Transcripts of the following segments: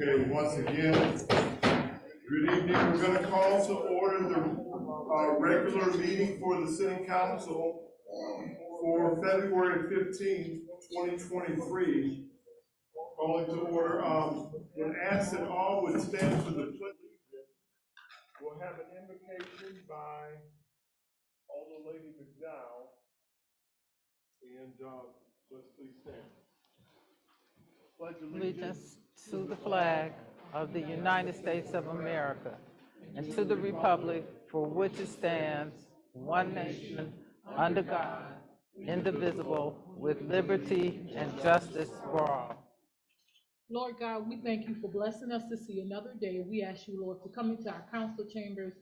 Okay, once again, good evening. We're going to call to order the regular meeting for the City Council for February 15th, 2023. Calling to order, would ask that all would stand for the pledge. We'll have an invocation by Alder Lady McDowell, and let's please stand. Pledge Allegiance to the flag of the United States of America and to the republic for which it stands, one nation, under God, indivisible, with liberty and justice for all. Lord God, we thank you for blessing us to see another day. We ask you, Lord, to come into our council chambers.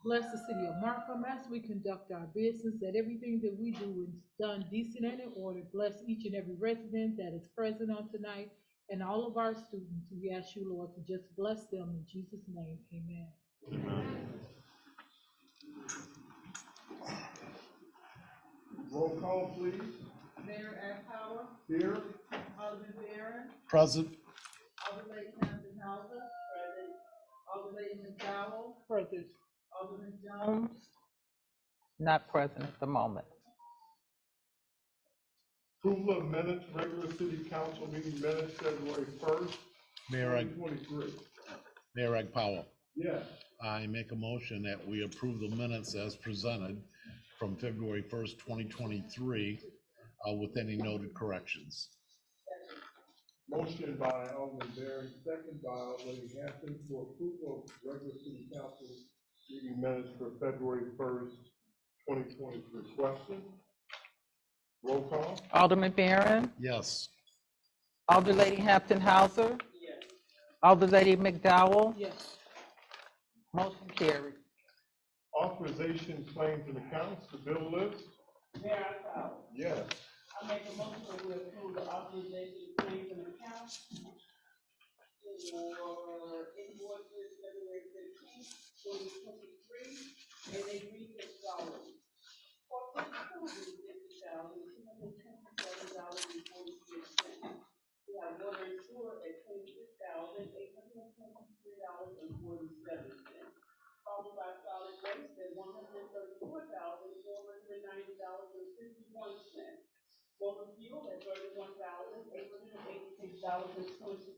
Bless the city of Markham as we conduct our business, that everything that we do is done decent and in order. Bless each and every resident that is present on tonight and all of our students. We ask you, Lord, to just bless them in Jesus' name. Amen. Amen. Roll call, please. Mayor Ashpower. Here. Alderman Barron. Present. Alderman Hampton Hauser. Present. Alderman McDowell. Present. Alderman Jones. Not present at the moment. Approval of minutes, regular city council meeting minutes, February 1st, 2023. Mayor Egg Powell. Yes. I make a motion that we approve the minutes as presented from February 1st, 2023, with any noted corrections. Motion by Alderman Barron, second by Alderman Hampton for approval of regular city council meeting minutes for February 1st, 2023. Question? Roll call? Alderman Barron. Yes. Alder Lady Hampton Hauser. Yes. Alder Lady McDowell. Yes. Motion carried. Authorization claims and accounts, the bill list? Mayor Ashpower. Yes. I make a motion that we approve the authorization of claims and accounts for invoices February 15th, 2023, and they read as follows. For $250,227.46. We have water and sewer at $26,823.47. Followed by solid waste at $134,490.51. Motor fuel at $31,886.22.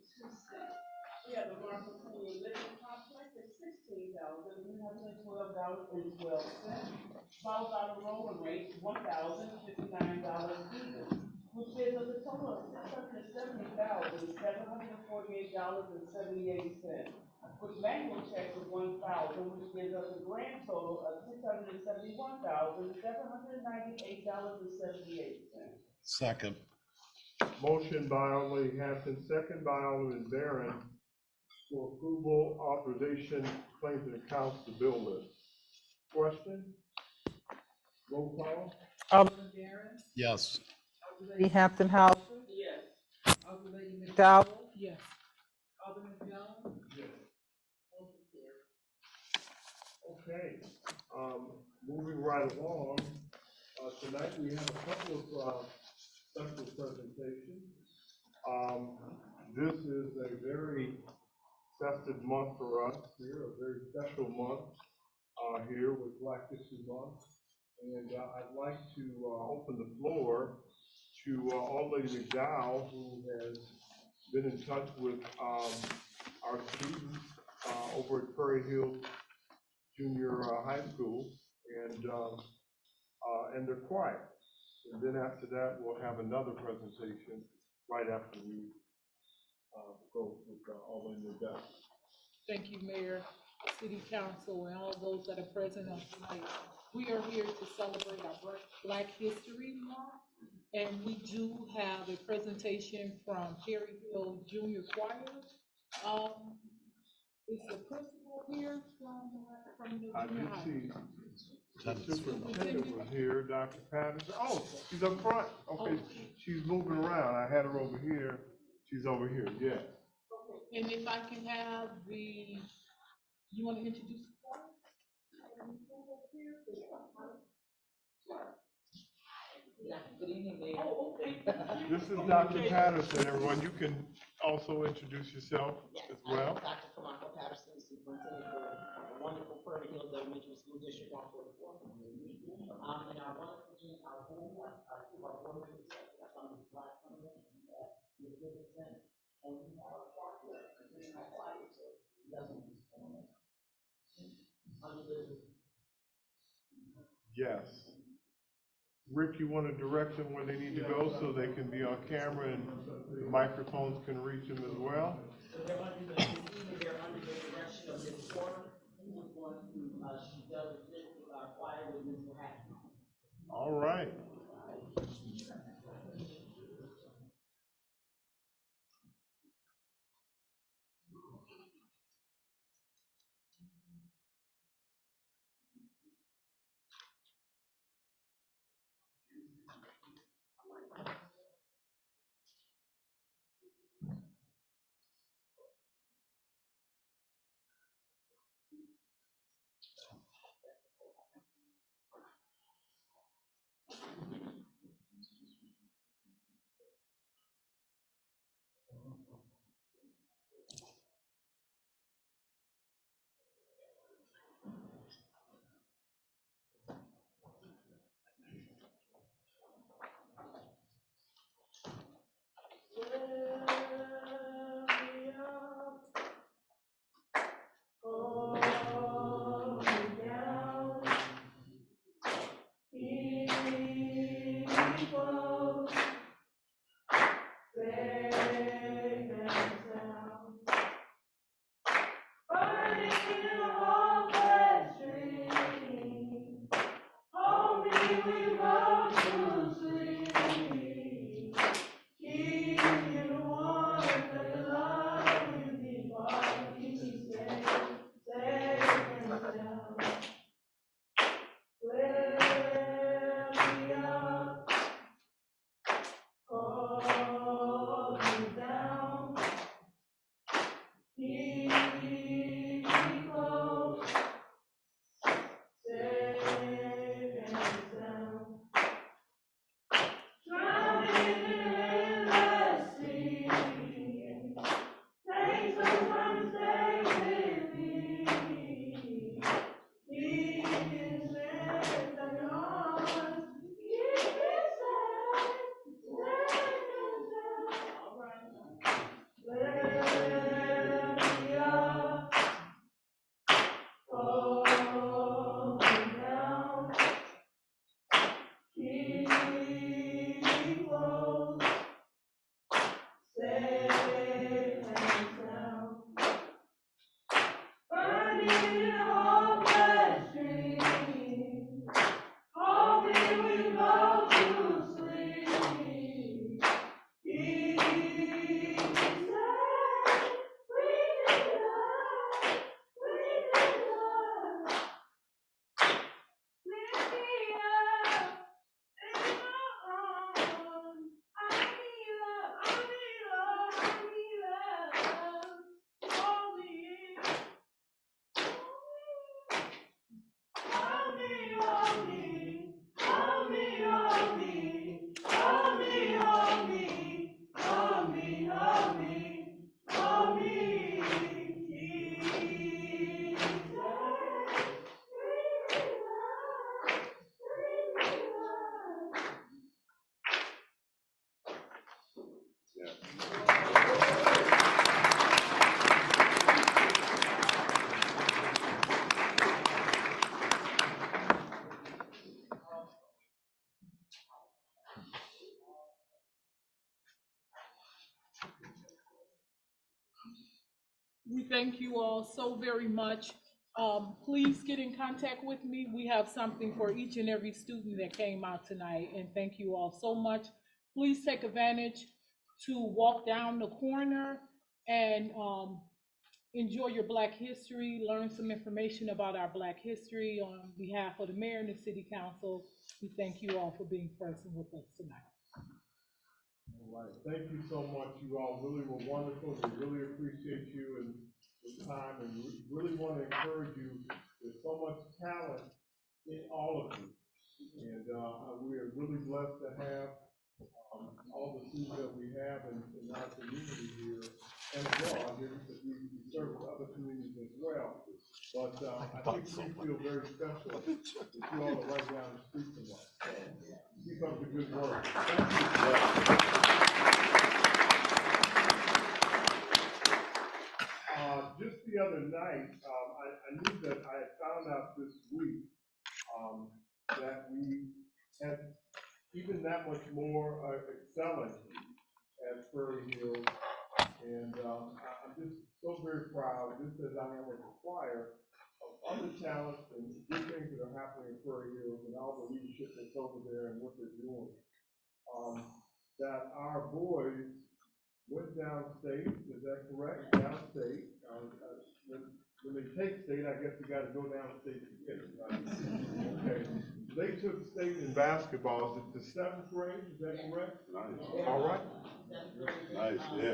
We have the Markham Senior Living Complex at $16,312.12. Followed by the rolling rate, $1,059 even, which gives us a total of $670,748.78. With manual checks of $1,000, which gives us a grand total of $671,798.78. Second. Motion by Alderman Hampton, second by Alderman Barron for approval, authorization, claims and accounts, the bill list. Question? Roll call? Alderman Barron. Yes. Alder Lady Hampton Hauser. Yes. Alder Lady McDowell. Yes. Alderman Jones. Yes. Okay, moving right along, tonight we have a couple of special presentations. This is a very festive month for us here, a very special month here with Black History Month. And I'd like to open the floor to Alder Lady McDowell, who has been in touch with our students over at Prairie Hills Junior High School, and their choir. And then after that, we'll have another presentation right after we go with Alder Lady McDowell. Thank you, Mayor, City Council, and all those that are present on tonight. We are here to celebrate our Black History Month, and we do have a presentation from Perry Hill Junior Choir. Is the principal here from the I junior did high? see the superintendent was here, Dr. Patterson. Oh, she's up front. Okay, she's moving around. I had her over here. She's over here, yeah. And if I can have you want to introduce the choir? Good evening, Mayor. Oh, okay. This is Dr. Patterson, everyone. You can also introduce yourself as well. Dr. Kamako Patterson, Superintendent for the wonderful Prairie Hills Elementary School District 144. And I want to present our board, our board members, some of the black women that we represent, and we have our partner, and our flag, so it doesn't. Yes. Rick, you want to direct them where they need to go so they can be on camera and the microphones can reach them as well? So they're under the, they're under the direction of Ms. Porter, who is going to, she does assist with our choir with Mr. Hackman. All right. We thank you all so very much. Please get in contact with me. We have something for each and every student that came out tonight, and thank you all so much. Please take advantage to walk down the corner and enjoy your Black history, learn some information about our Black history. On behalf of the mayor and the city council, we thank you all for being present with us tonight. All right, thank you so much. You all really were wonderful. We really appreciate you and the time, and we really want to encourage you. There's so much talent in all of you. And we are really blessed to have all the students that we have in our community here and abroad here, because we serve other communities as well. But I think we feel very special that you all are right down the street from us. So keep up the good work. Thank you. Just the other night, I knew that I had found out this week that we had even that much more excelling at Prairie Hills. And I'm just so very proud, just as I am as a choir, of other talents and good things that are happening in Prairie Hills and all the leadership that's over there and what they're doing. That our boys went downstate, is that correct? Downstate. When they take state, I guess you gotta go downstate to get it, right? Okay. They took state in basketball. Is it the 7th grade? Is that correct? Nice. All right. Nice, yeah.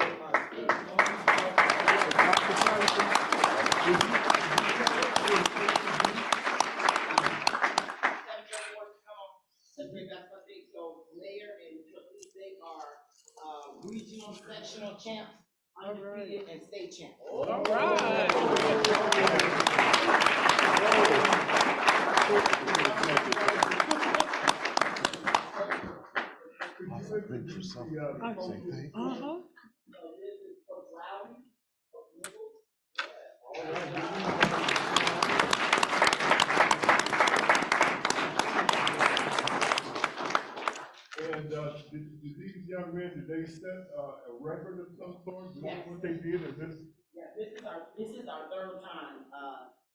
So mayor and trustees, they are regional sectional champs, undefeated, and state champs. All right. Picture something. Same thing. So this is Coach Lowry, Coach Nichols. And did these young men, did they set a record of some sort? Is that what they did? Is this? Yeah, this is our third time,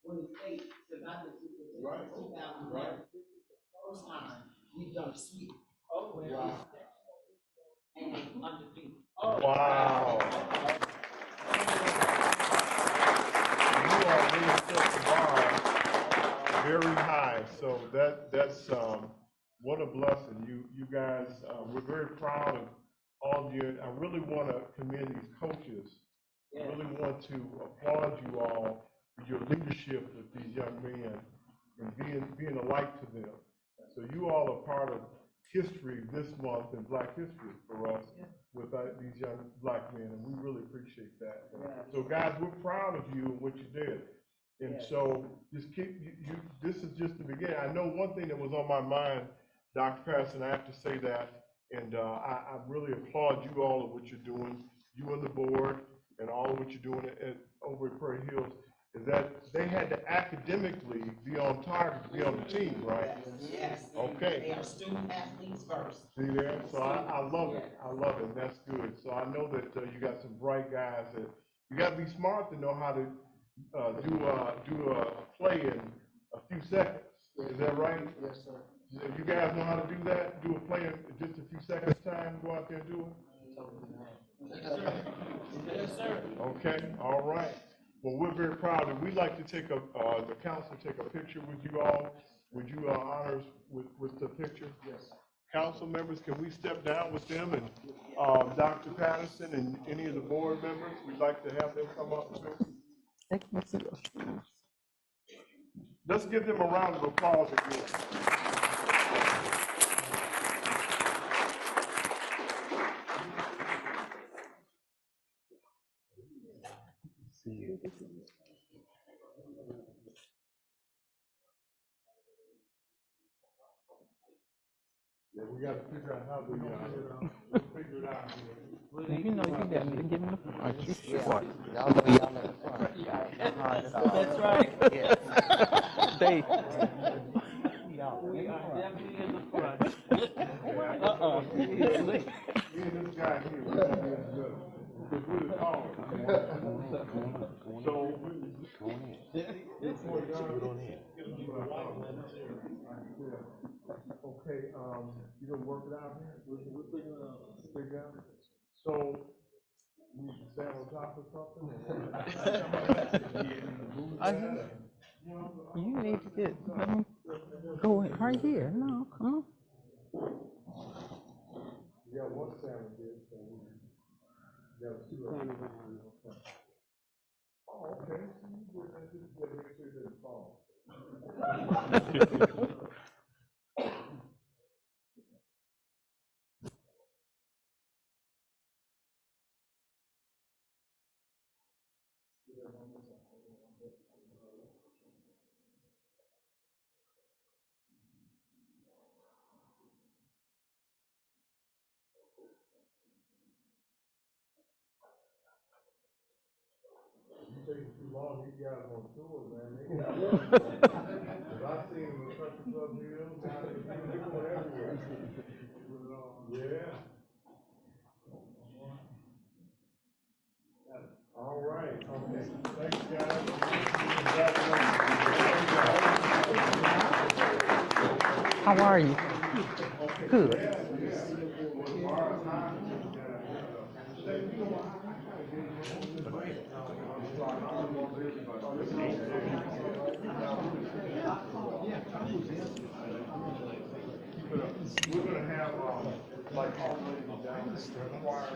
winning state, since I've been superintendent Right. since 2011. Right. This is the first time we've done a sweep. Oh, wow. And undefeated. Wow. You are really set the bar very high, so that's what a blessing. You guys, we're very proud of all of you. I really want to commend these coaches. I really want to applaud you all for your leadership with these young men and being a light to them. So you all are part of history this month in Black History for us with these young Black men, and we really appreciate that. So guys, we're proud of you and what you did. And so just keep, this is just the beginning. I know one thing that was on my mind, Dr. Patterson, I have to say that, and I really applaud you all of what you're doing, you and the board, and all of what you're doing over at Prairie Hills, is that they had to academically be on target to be on the team, right? Yes. Okay. They are student athletes first. See there? So I love it. I love it. That's good. So I know that you got some bright guys that you got to be smart to know how to do a play in a few seconds. Is that right? Yes, sir. You guys know how to do that? Do a play in just a few seconds time, go out there and do it? Yes, sir. Yes, sir. Okay, all right. Well, we're very proud, and we'd like to take the council take a picture with you all. Would you honor us with the picture? Yes. Council members, can we step down with them, and Dr. Patterson and any of the board members, we'd like to have them come up too. Let's give them a round of applause again. Yeah, we got to figure out how to figure it out. You know you got me to get in the front. You short. Y'all know y'all in the front. Y'all ain't hard at all. That's right. Yeah. They. We are definitely in the front. Me and this guy here, we're gonna be in the middle, because we're the tallest. So, okay, you gonna work it out here? We're figure it out. So, you need to stand on top of something? You need to get, let me go in right here. No, come on. You got one sound here, so you got two. Okay. Oh, okay. Just make sure it doesn't fall. Taking too long, these guys on tour, man. They got Cause I seen them in Country Club Hills, they going everywhere. Yeah. All right, okay, thanks, guys. How are you? Good. We're gonna have, like, all the down choir.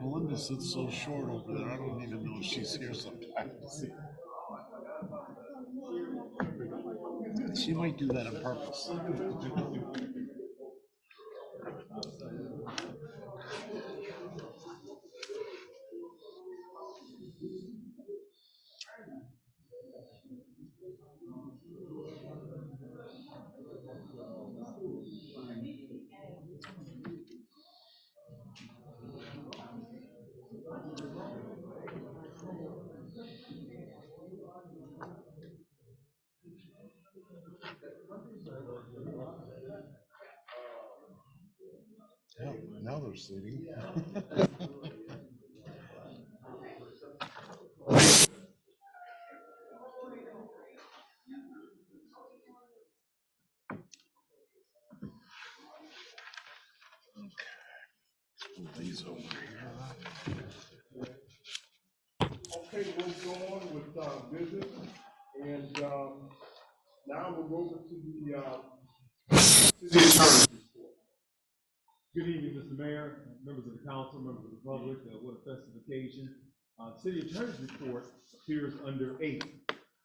Melinda sits so short over there, I don't even know if she's here sometimes. She might do that on purpose. Yeah, now they're sitting. These over here. Okay, we'll go on with, business, and, now we'll go over to the city attorney's report. Good evening, Mr. Mayor, members of the council, members of the public. What a festive occasion. City Attorney's report appears under 8.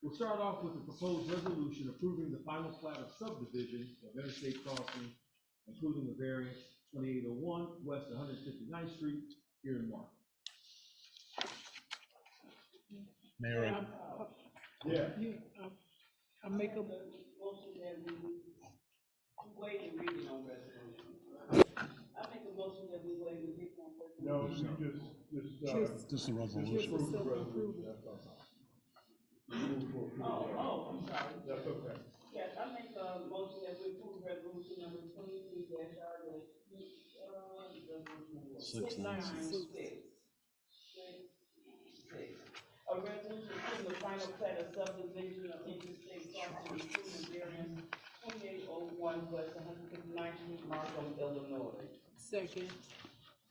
We'll start off with the proposed resolution approving the final plat of subdivision of Interstate Crossing, including the variance 2801 West 159th Street here in Markham. Mayor, Yeah. I make a Motion that we waive the reading on resolution. I make a motion that we waive the reading on resolution. No, you just a resolution. approve it. That's all. I'm sorry. That's okay. Yes, I make a motion that we approve resolution number 23 696. A resolution approving the final plat of subdivision of interstate crossing including variance 2801 West 159th Street, Markham, Illinois. second.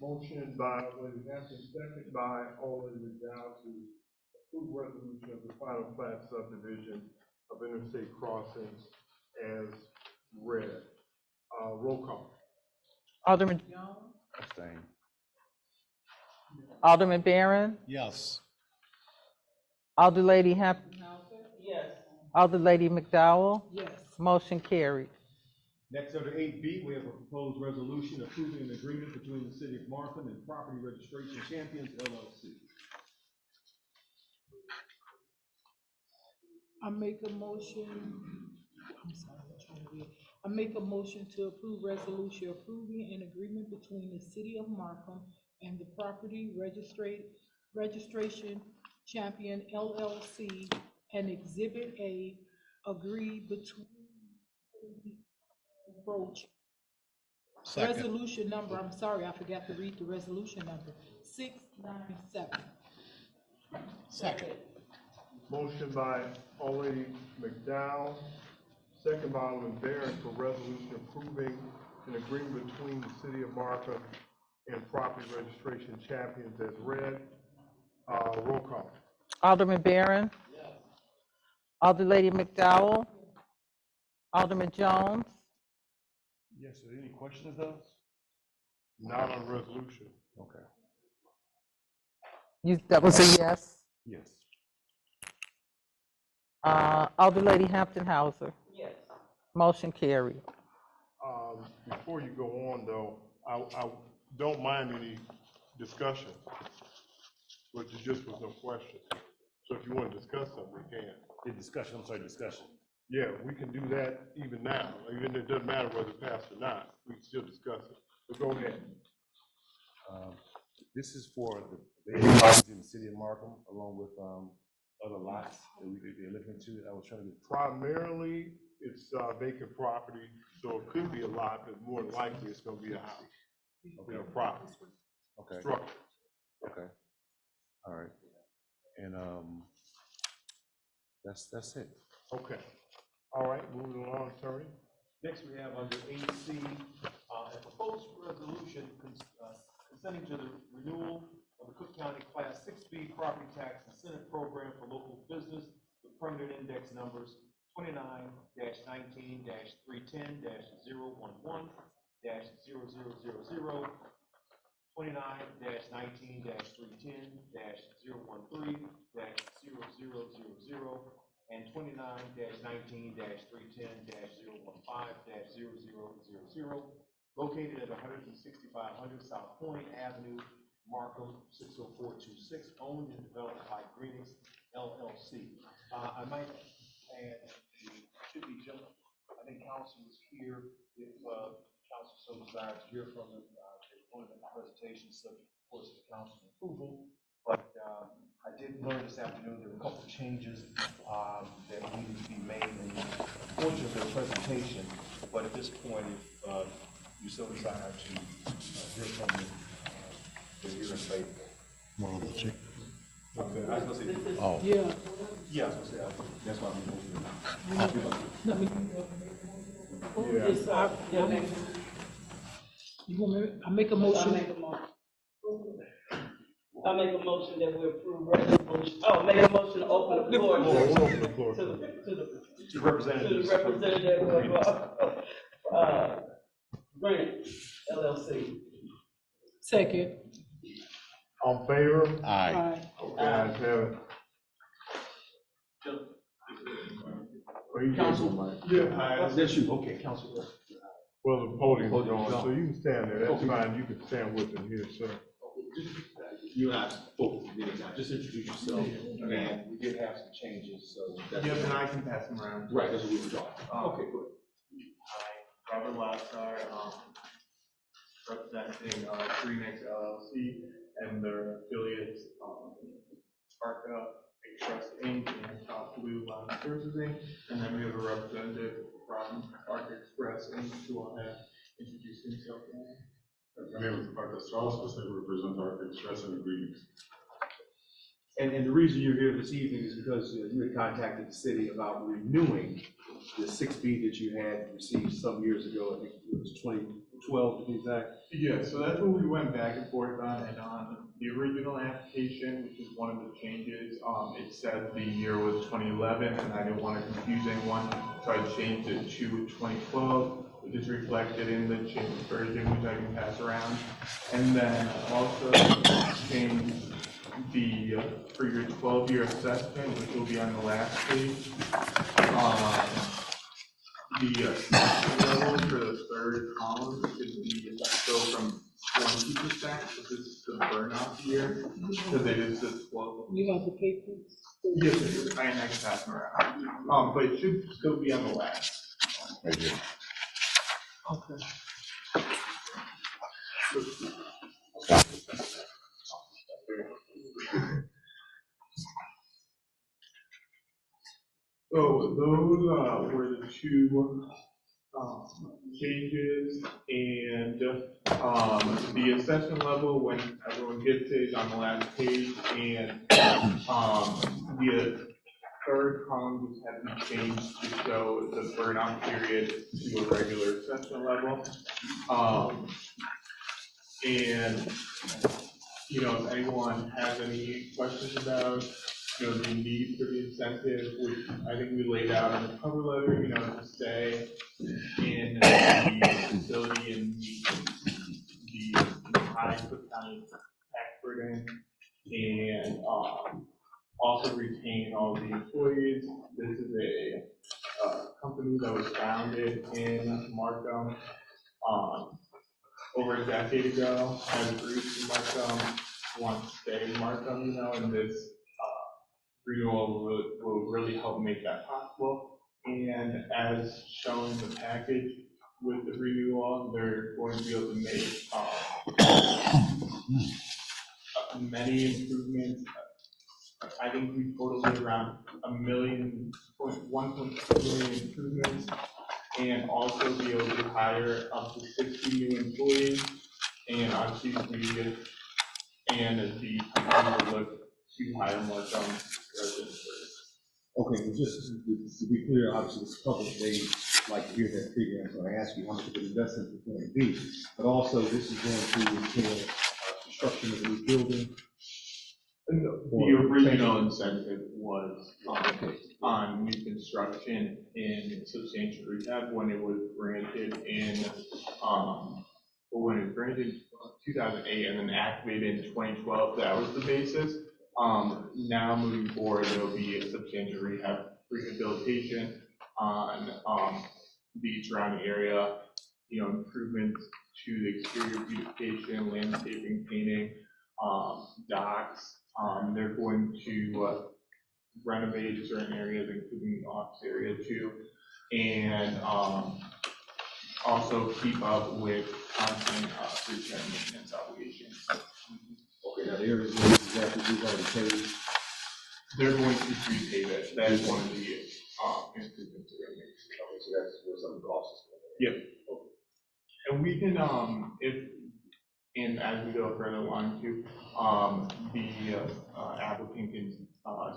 Motion by Lady Hampton, second by Alderman McDowell to approve resolution of the final plat subdivision of interstate crossings as read. Roll call. Alderman, Abstain. Alderman Barron, Yes. Alderlady Hampton, Yes. Alderlady McDowell, Yes. motion carried. Next, under 8B, we have a proposed resolution approving an agreement between the City of Markham and Property Registration Champions, LLC. I make a motion, I'm sorry, I'm trying to read. I make a motion to approve resolution approving an agreement between the City of Markham and the Property Registration Champion LLC and Exhibit A agreed between approach. Second. Resolution number, I'm sorry, I forgot to read the resolution number, 697. Second. Motion by Alderman McDowell, second by Alderman Barron for resolution approving an agreement between the city of Markham and property registration champions as read. Roll call. Alderman Barron. Alder Lady McDowell. Alderman Jones. Yes, are there any questions though? Not on resolution. Okay. That was a yes. Yes. Alder Lady Hampton Hauser. Yes. Motion carried. Before you go on though, I don't mind any discussion, but there just was no question. So if you want to discuss something, we can. Discussion, I'm sorry, discussion. Yeah, we can do that even now. Even it doesn't matter whether it passed or not. We can still discuss it. But go ahead. This is for the properties in the city of Markham, along with other lots that they're looking to. I was trying to get. Primarily, it's vacant property, so it could be a lot, but more than likely it's going to be a house. Okay. Property. Okay. Structure. Okay. All right. And that's it. Okay. All right, moving along, Terry. Next, we have under 8C, a proposed resolution consenting to the renewal of the Cook County Class 6B property tax incentive program for local business with permanent index numbers 29-19-310-011-0000, 29-19-310-013-0000, and 29-19-310-015-0000, located at 16500 South Point Avenue, Markham, 60426, owned and developed by Greenix LLC. I might add, it should be just, I think council was here, if council so desires to hear from them, one of the presentations, subject, of course, to council approval. But I did learn this afternoon there were a couple of changes that needed to be made in the portion of their presentation. But at this point, if you so desire to hear from them, they're here in favor. Okay, I was gonna say. Oh. Yeah. Yeah, I was gonna say, that's why I'm moving. You want me, I make a motion? I make a motion that we approve resolution, make a motion to open the floor to the representative of, Greenwich LLC. Second. On favor? Aye. Guys have it. Council. Yeah. That's you, okay, council. Well, the podium's Podium's gone, gone. so you can stand there. That's Okay. fine. You can stand with them here, sir. You and I spoke at the meeting, just introduce yourself, and we did have some changes, so. Yep, and I can pass them around. Right, that's what we were talking. Okay, good. Hi, Robert Lasar, representing Greenix LLC and their affiliates, Arca Express Inc. and Top Blue Line Services Inc. And then we have a representative from Arca Express Inc. who will have introduced himself. My name is Arca Strauss, I represent Arca Express and Greetings. And the reason you're here this evening is because you had contacted the city about renewing the 6B that you had received some years ago. I think it was 2012 to be exact. Yeah, so that's what we went back and forth on, and on the original application, which is one of the changes, it said the year was 2011, and I didn't want to confuse anyone, so I changed it to 2012, which is reflected in the changed version, which I can pass around. And then also changed the, for your 12-year assessment, which will be on the last page. The assessment level for the third column should be go from 20%, so this is the burnout year, because it is the 12. You have the papers? Yes, it is. I can pass them around. But it should still be on the last. Right here. Okay. So those were the two changes, and the assessment level, when everyone gets it, is on the last page, and the third column just had to change to show the burnout period to a regular assessment level. And, you know, if anyone has any questions about, you know, the need for the incentive, which I think we laid out in the cover letter, you know, to stay in the facility and meet the high Cook County tax burden, and also retain all the employees. This is a company that was founded in Markham over a decade ago, has roots in Markham, wants to stay in Markham, you know, and this renewal will really help make that possible. And as shown in the package with the renewal, they're going to be able to make many improvements. I think we totaled around 1.2 million improvements, and also be able to hire up to 60 new employees. And obviously, the company will look to hire more residents. Okay, well, just to be clear, obviously, this public, they like to hear that figure, and so I ask you how much of an investment it's going to be. But also, this is going to entail construction of a new building. The original incentive was on new construction and substantial rehab when it was granted in 2008 and then activated in 2012. That was the basis. Now moving forward, there will be a substantial rehabilitation on the surrounding area, you know, improvements to the exterior beautification, landscaping, painting, docks. They're going to renovate certain areas, including the office area too, and also keep up with constant repair and maintenance obligations. Okay, now the areas exactly we've already paid. They're going to repave it. That is one of the improvements they're going to make. Okay, so that's where some of the costs is going. Yep. Okay. And we can, and as we go further along too, the applicant can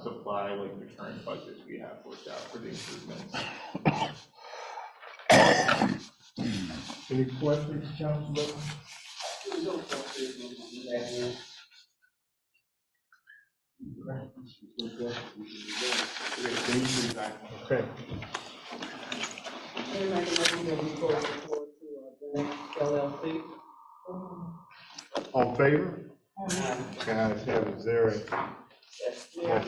supply like the current budgets we have worked out for the improvements. Any questions, Councilman? Okay. Can I make a motion that we go forward to LLC? All in favor? Guys, have it, zero. Yes, Mayor,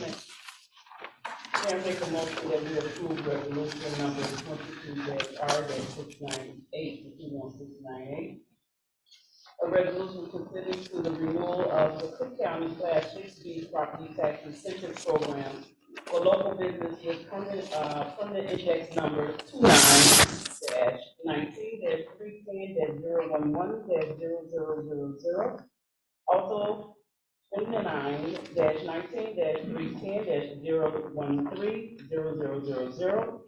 I make a motion that we approve resolution number 22-R-698, a resolution considering to the renewal of the Cook County Class 6B property tax incentive program for local business with permanent index number 29-19-310-011-0000. Also 29-19-310-013-0000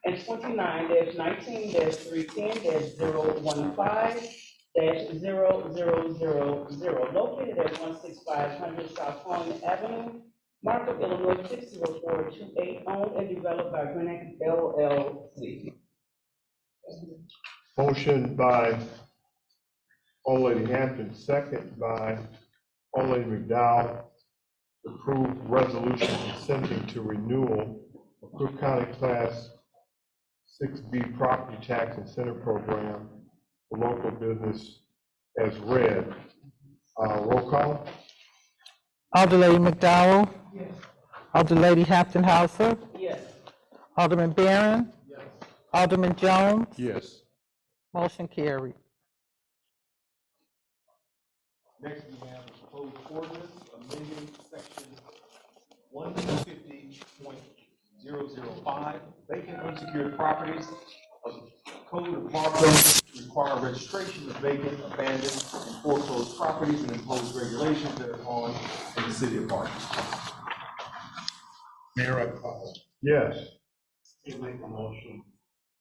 and 29-19-310-015-0000, located at 16500 South Holland Avenue, Markham, Illinois 60428, owned and developed by Granite LLC. Motion by Old Lady Hampton, second by Old Lady McDowell, to approve resolution consenting to renewal of Cook County Class 6B property tax incentive program for local business as read. Roll call. Alder Lady McDowell. Yes. Alder Lady Hampton Hauser. Yes. Alderman Barron. Yes. Alderman Jones. Yes. Motion carried. Next, we have a proposed ordinance amending section 150.005, vacant unsecured properties of the Code of Markham to require registration of vacant, abandoned, and foreclosed properties and impose regulations thereupon in the city of Markham. Mayor, I call. Yes. Make a motion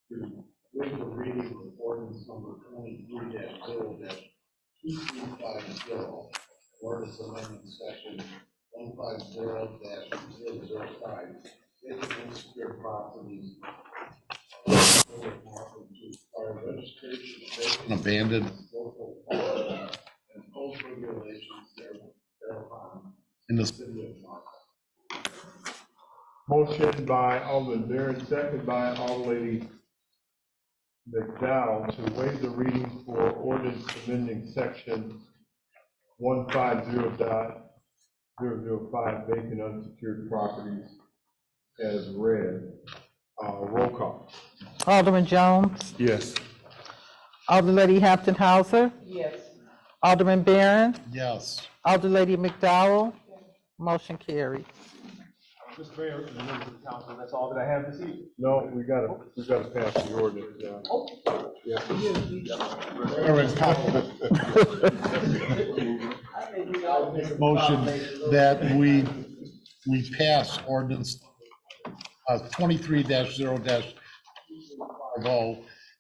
to waive the reading of ordinance number 23-0-2350, ordinance amending section 150-005, Insecure properties. Registration. Abandoned. And post regulations thereupon. In the City of Markham. Motion by Alderman Barron, second by Alderlady McDowell to waive the reading for ordinance amending section 150.005 vacant unsecured properties as read. Roll call. Alderman Jones, Yes. Alderlady Hampton Hauser, Yes. Alderman Barron, yes. Alderlady McDowell, motion carried. Mr. Mayor, and members of the council, that's all that I have this evening. No, we gotta pass the ordinance. Motion that we pass ordinance 23-0-50,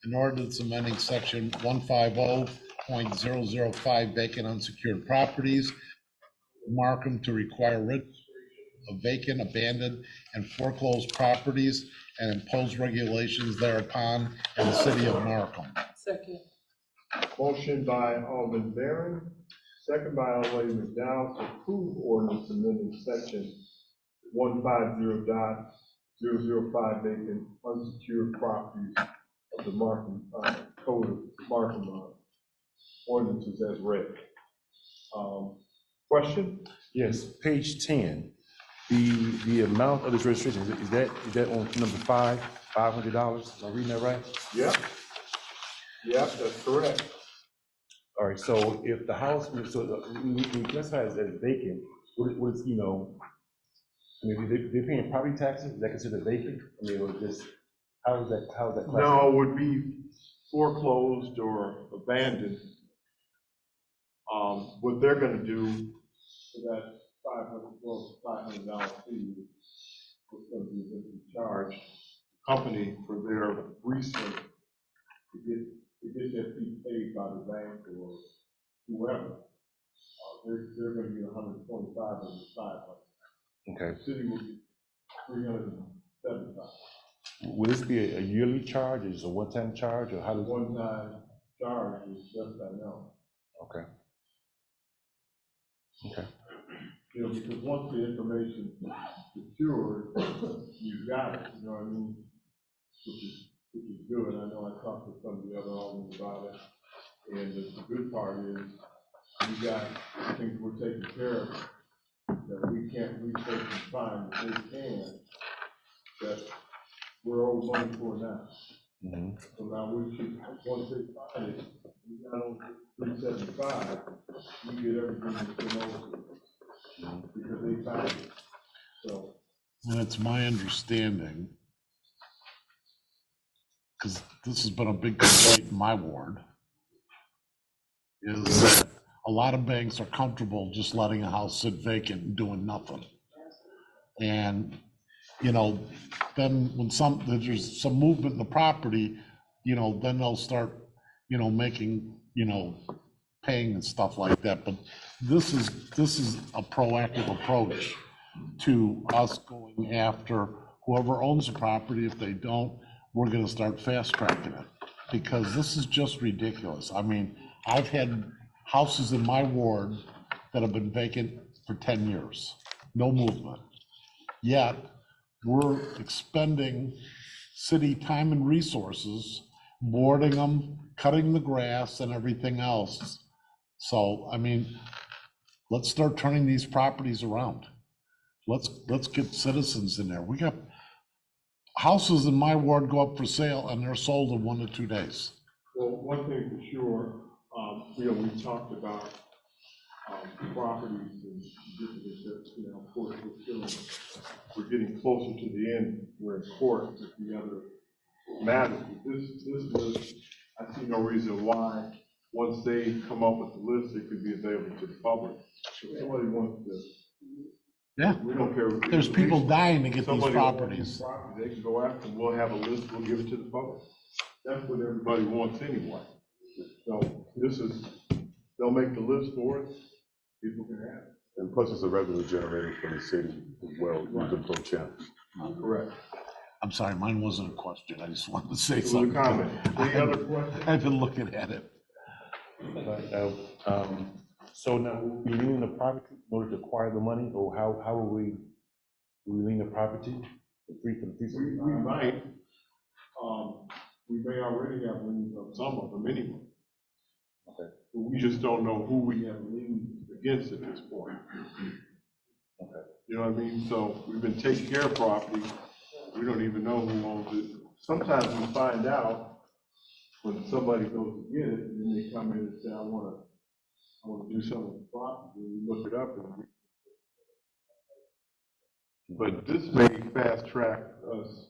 an ordinance amending section 150.005 vacant unsecured properties, Markham, to require registration of vacant, abandoned, and foreclosed properties and impose regulations thereupon in the city of Markham. Second. Motion by Alderman Barron, second by Alderlady McDowell to approve ordinance amending section 150.005 vacant unsecured properties of the Markham Code of Markham ordinances as read. Question? Yes, page 10. The amount of this registration, is that on number $500? Am I reading that right? Yep. Yep, that's correct. All right, so if the house, so we classify it as vacant, what is, I mean, they're paying property taxes, is that considered vacant? I mean, or just, how is that classified? No, it would be foreclosed or abandoned. What they're gonna do for that $500 fee, it's gonna be a charge company for their research to get their fee paid by the bank or whoever. They're gonna get 125 of the 500. Okay. The city will be 375. Will this be a yearly charge, is it a one-time charge, or how does? One-time charge is just I know. Okay. Okay. You know, because once the information is secured, you've got it, you know what I mean? Which is good. I know I talked to some of the other aldermen about it. And the good part is you got things we're taking care of that we can't research and find that they can, that we're owed money for now. Mm-hmm. So now we should, once they find it, we got on 375, we get everything that's been owed because they found it. So. And it's my understanding, because this has been a big complaint in my ward, is that a lot of banks are comfortable just letting a house sit vacant and doing nothing. And, you know, then when there's some movement in the property, you know, then they'll start, you know, making, you know, paying and stuff like that. But this is a proactive approach to us going after whoever owns the property. If they don't, we're gonna start fast tracking it, because this is just ridiculous. I mean, I've had houses in my ward that have been vacant for 10 years, no movement. Yet, we're expending city time and resources, boarding them, cutting the grass and everything else. So, I mean, let's start turning these properties around. Let's get citizens in there. We got houses in my ward go up for sale and they're sold in 1 to 2 days. Well, one thing for sure, you know, we talked about properties and different, you know, of course, we're getting closer to the end. We're in court with the other matters. This list, I see no reason why, once they come up with the list, it could be available to the public. If somebody wants to, Yeah, we don't care. there's people dying to get these Somebody wants properties. these properties, they can go after them. We'll have a list, we'll give it to the public. That's what everybody wants anyway. So this is, they'll make the list for us, people can have it. And plus it's a revenue generator for the city as well, using pro champ. Correct. I'm sorry, mine wasn't a question. I just wanted to say It was a something. comment. Any other questions? I've been looking at it. So now, we lean the property in order to acquire the money, or how will we lean the property? We might, we may already have liens on some of them anyway. Okay. But we just don't know who we have liens against at this point. Okay. You know what I mean? So we've been taking care of property, we don't even know who owns it. Sometimes we find out when somebody goes to get it, and then they come in and say, I wanna do something with the property, and we look it up and but this may fast track us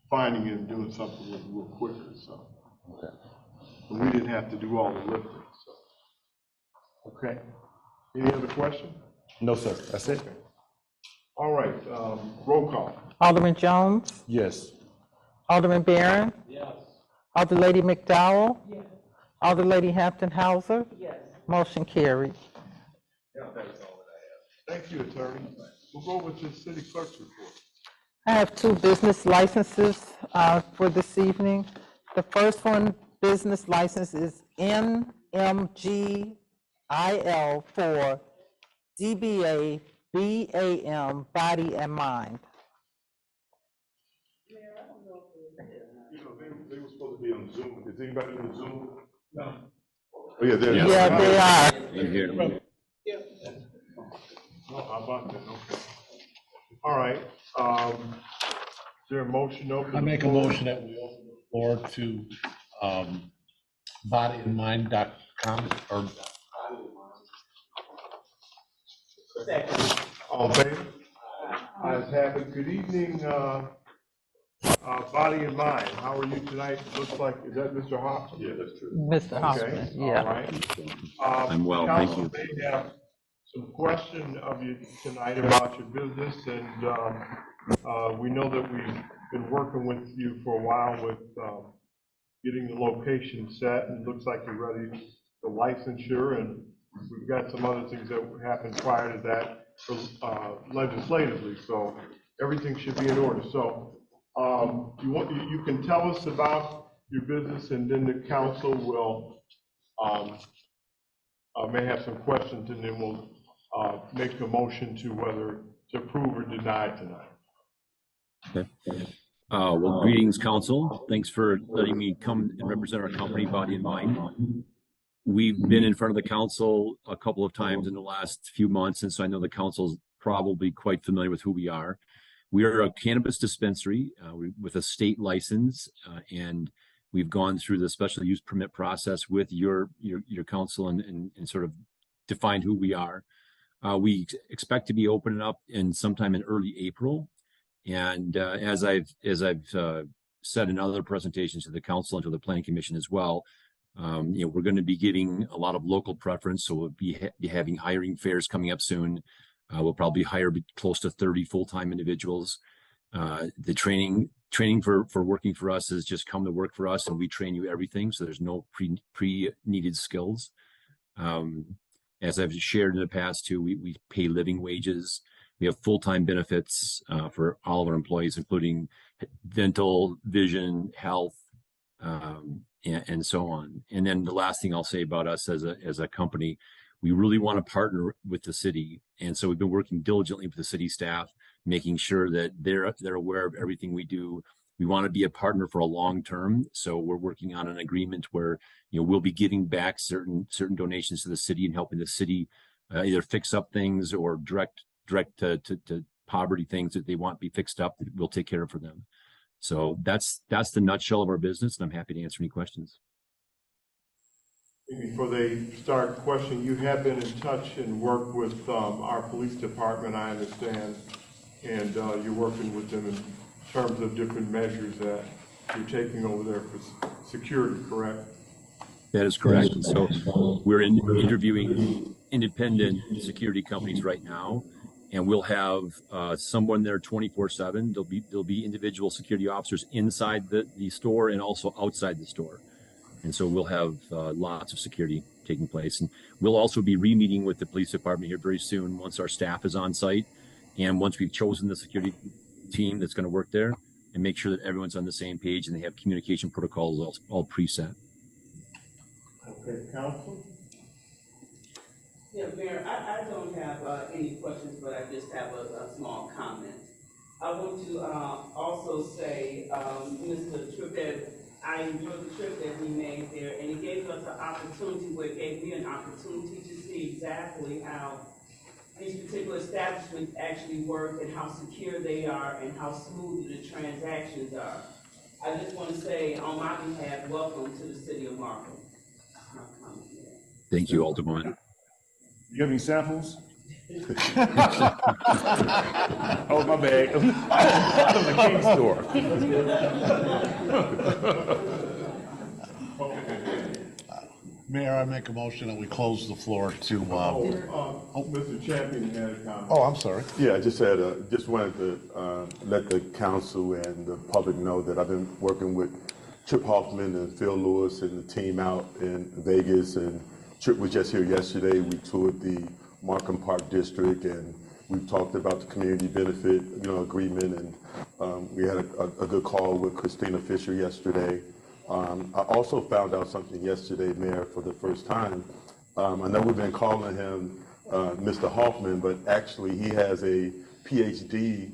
finding it and doing something with it real quicker, so. Okay. And we didn't have to do all the lifting, so. Okay. Any other question? No, sir, that's it. All right, roll call. Alderman Jones, Yes. Alderman Barron, Yes. Alderlady McDowell, Yes. Alderlady Hampton Hauser, Yes. motion carried. Yeah, that's all that I have. Thank you, attorney. We'll go over to city clerk's report. I have two business licenses for this evening. The first one, business license is NMGIL for DBA BAM Body and Mind. You know, they were supposed to be on Zoom. Is anybody on Zoom? No. Oh, yeah, they're. Yeah, they are. Oh, how about that? Okay. All right, is there a motion to open? I make a motion that we open the floor to bodyandmind.com or Second. All in favor? Ayes have it. Good evening, Body and Mind. How are you tonight? Looks like, is that Mr. Hoffman? Yeah, that's true. Mr. Hoffman, Okay, yeah. all right. I'm well, thank you. Council may have some question of you tonight about your business, and we know that we've been working with you for a while with getting the location set, and it looks like you're ready for licensure, and we've got some other things that happened prior to that legislatively, so everything should be in order. So you can tell us about your business, and then the council will may have some questions, and then we'll make a motion to whether to approve or deny tonight. Okay. Well, greetings, council. Thanks for letting me come and represent our company, Body and Mind. We've been in front of the council a couple of times in the last few months, and so I know the council's probably quite familiar with who we are. We are a cannabis dispensary with a state license, and we've gone through the special use permit process with your council and sort of defined who we are. We expect to be opening up in sometime in early April. And as I've said in other presentations to the council and to the planning commission as well, we're going to be getting a lot of local preference. So we'll be having hiring fairs coming up soon. We'll probably hire close to 30 full-time individuals. The training for working for us is just come to work for us, and we train you everything. So there's no pre-needed skills. As I've shared in the past too, we pay living wages. We have full-time benefits for all of our employees, including dental, vision, health, and so on. And then the last thing I'll say about us as a company, we really want to partner with the city. And so we've been working diligently with the city staff, making sure that they're aware of everything we do. We want to be a partner for a long term. So we're working on an agreement where, we'll be giving back certain donations to the city and helping the city either fix up things or direct to poverty things that they want to be fixed up, that we'll take care of for them. So that's the nutshell of our business, and I'm happy to answer any questions. Before they start questioning, you have been in touch and worked with our police department, I understand, and you're working with them in terms of different measures that you're taking over there for security, correct? That is correct. And so we're interviewing independent security companies right now, and we'll have someone there 24/7. There'll be individual security officers inside the store and also outside the store. And so we'll have lots of security taking place. And we'll also be re-meeting with the police department here very soon once our staff is on site and once we've chosen the security team that's going to work there, and make sure that everyone's on the same page and they have communication protocols all preset. Okay, counsel? Yeah, Mayor, I don't have any questions, but I just have a small comment. I want to also say, Mr. Tripp, that I enjoyed the trip that we made there, and it gave us an opportunity, it gave me an opportunity to see exactly how these particular establishments actually work and how secure they are and how smooth the transactions are. I just want to say, on my behalf, welcome to the city of Markham. Thank you, Alderman. You have any samples? Oh, my bad. Out of the candy store. Mayor, I make a motion that we close the floor to, Mr. Champion had a comment. oh, I'm sorry. Yeah, I just had, just wanted to let the council and the public know that I've been working with Chip Hoffman and Phil Lewis and the team out in Vegas, and Chip was just here yesterday. We toured the Markham Park District, and we talked about the community benefit, agreement, and we had a good call with Christina Fisher yesterday. I also found out something yesterday, Mayor, for the first time. I know we've been calling him Mr. Hoffman, but actually he has a PhD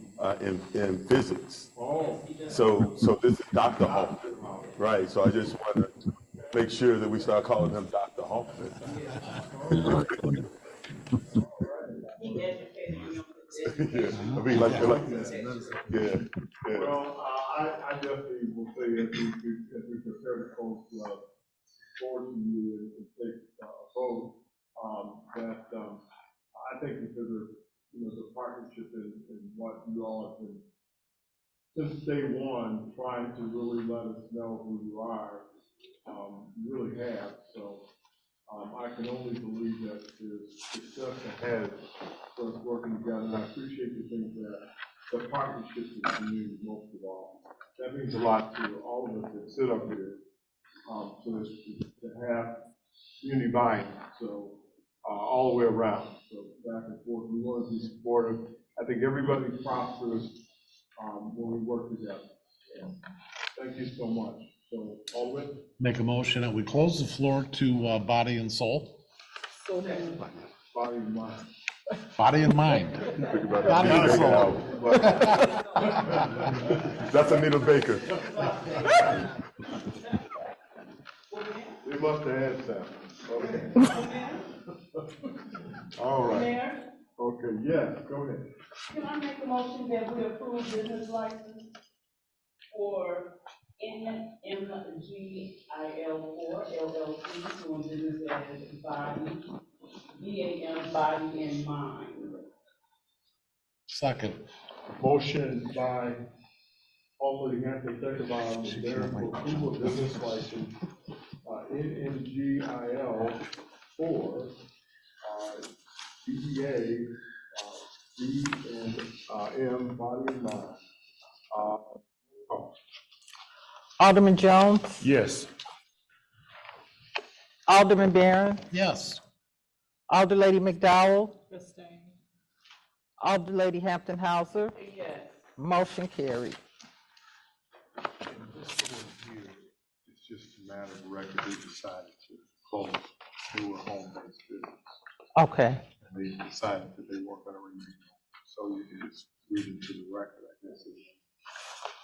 in physics. Oh. So this is Dr. Hoffman, right? So I just want to make sure that we start calling him Dr. Hoffman. Yeah, I mean, yeah. Well, I definitely will say as we prepare to close forward to you and take a vote, that I think because of the partnership and what you all have been since day one trying to really let us know who you are, you really have. So I can only believe that there's success ahead for us working together. And I appreciate the things that the partnership is new most of all. That means a lot to all of us that sit up here, to have community buy-in. So all the way around. So back and forth, we want to be supportive. I think everybody prospers when we work together. Thank you so much. So, Alderman? Make a motion that we close the floor to body and soul. Body and mind. Body and mind. Body and soul. That's Anita Baker. They must have had something. Okay. All right. Mayor, Okay, yes, go ahead. can I make a motion that we approve business license for NMGIL4 LLC, doing business as Body and Mind. Second. Motion by Alderman Anthony, second by Alderman Darren for approval of business license, NMGIL for, DBA, D and M, Body and Mind. Alderman Jones, Yes. Alderman Barron, Yes. Alderlady McDowell, Alderlady Hampton Hauser, Yes. motion carried. It's just a matter of record, they decided to close, they were home-based business, Okay, and they decided that they weren't gonna renew. So you can just read into the record, I guess.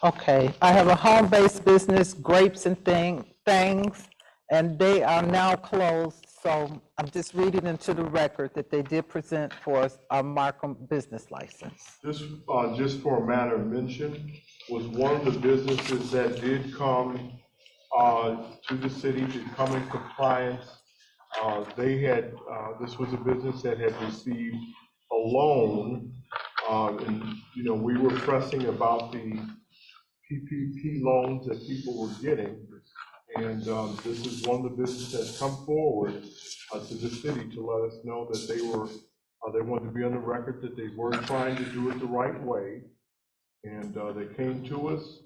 okay. I have a home-based business, Grapes and Things, and they are now closed. So I'm just reading into the record that they did present for us a Markham business license. This, just for a matter of mention, was one of the businesses that did come to the city to come in compliance. They had, this was a business that had received a loan, and, we were pressing about the PPP loans that people were getting. And this is one of the businesses that's come forward to the city to let us know that they wanted to be on the record that they were trying to do it the right way. And they came to us,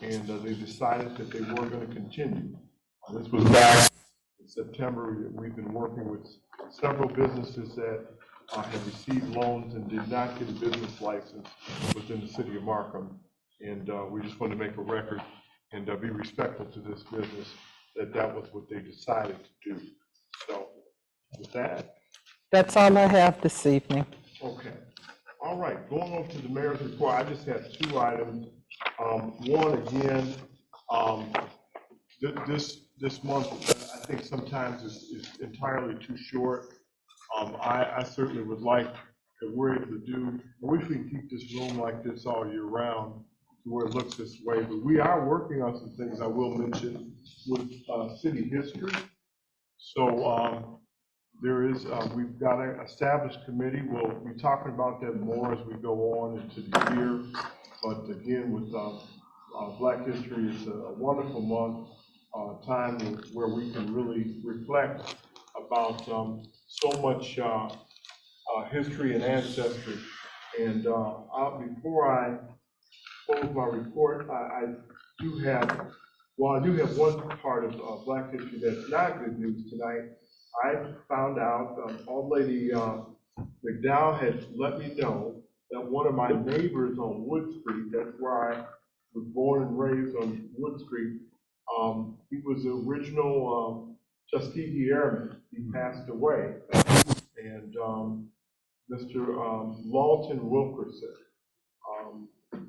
and they decided that they weren't going to continue. This was back in September. We've been working with several businesses that have received loans and did not get a business license within the city of Markham. And we just want to make a record and be respectful to this business that was what they decided to do. So with that. That's all I have this evening. Okay. All right. Going on to the mayor's report, I just have 2 items. One, again, this month, I think sometimes is entirely too short. I certainly would like that we're able to do, I wish we could keep this room like this all year round, to where it looks this way, but we are working on some things I will mention with city history. So there is, we've got an established committee. We'll be talking about that more as we go on into the year. But again, with Black History, it's a wonderful month, time where we can really reflect about so much history and ancestry. And before I close my report, I do have one part of Black History that's not good news tonight. I found out, old lady McDowell had let me know that one of my neighbors on Wood Street, that's where I was born and raised on Wood Street, he was the original Tuskegee Airman. He passed away. And Mr. Lawton Wilkerson,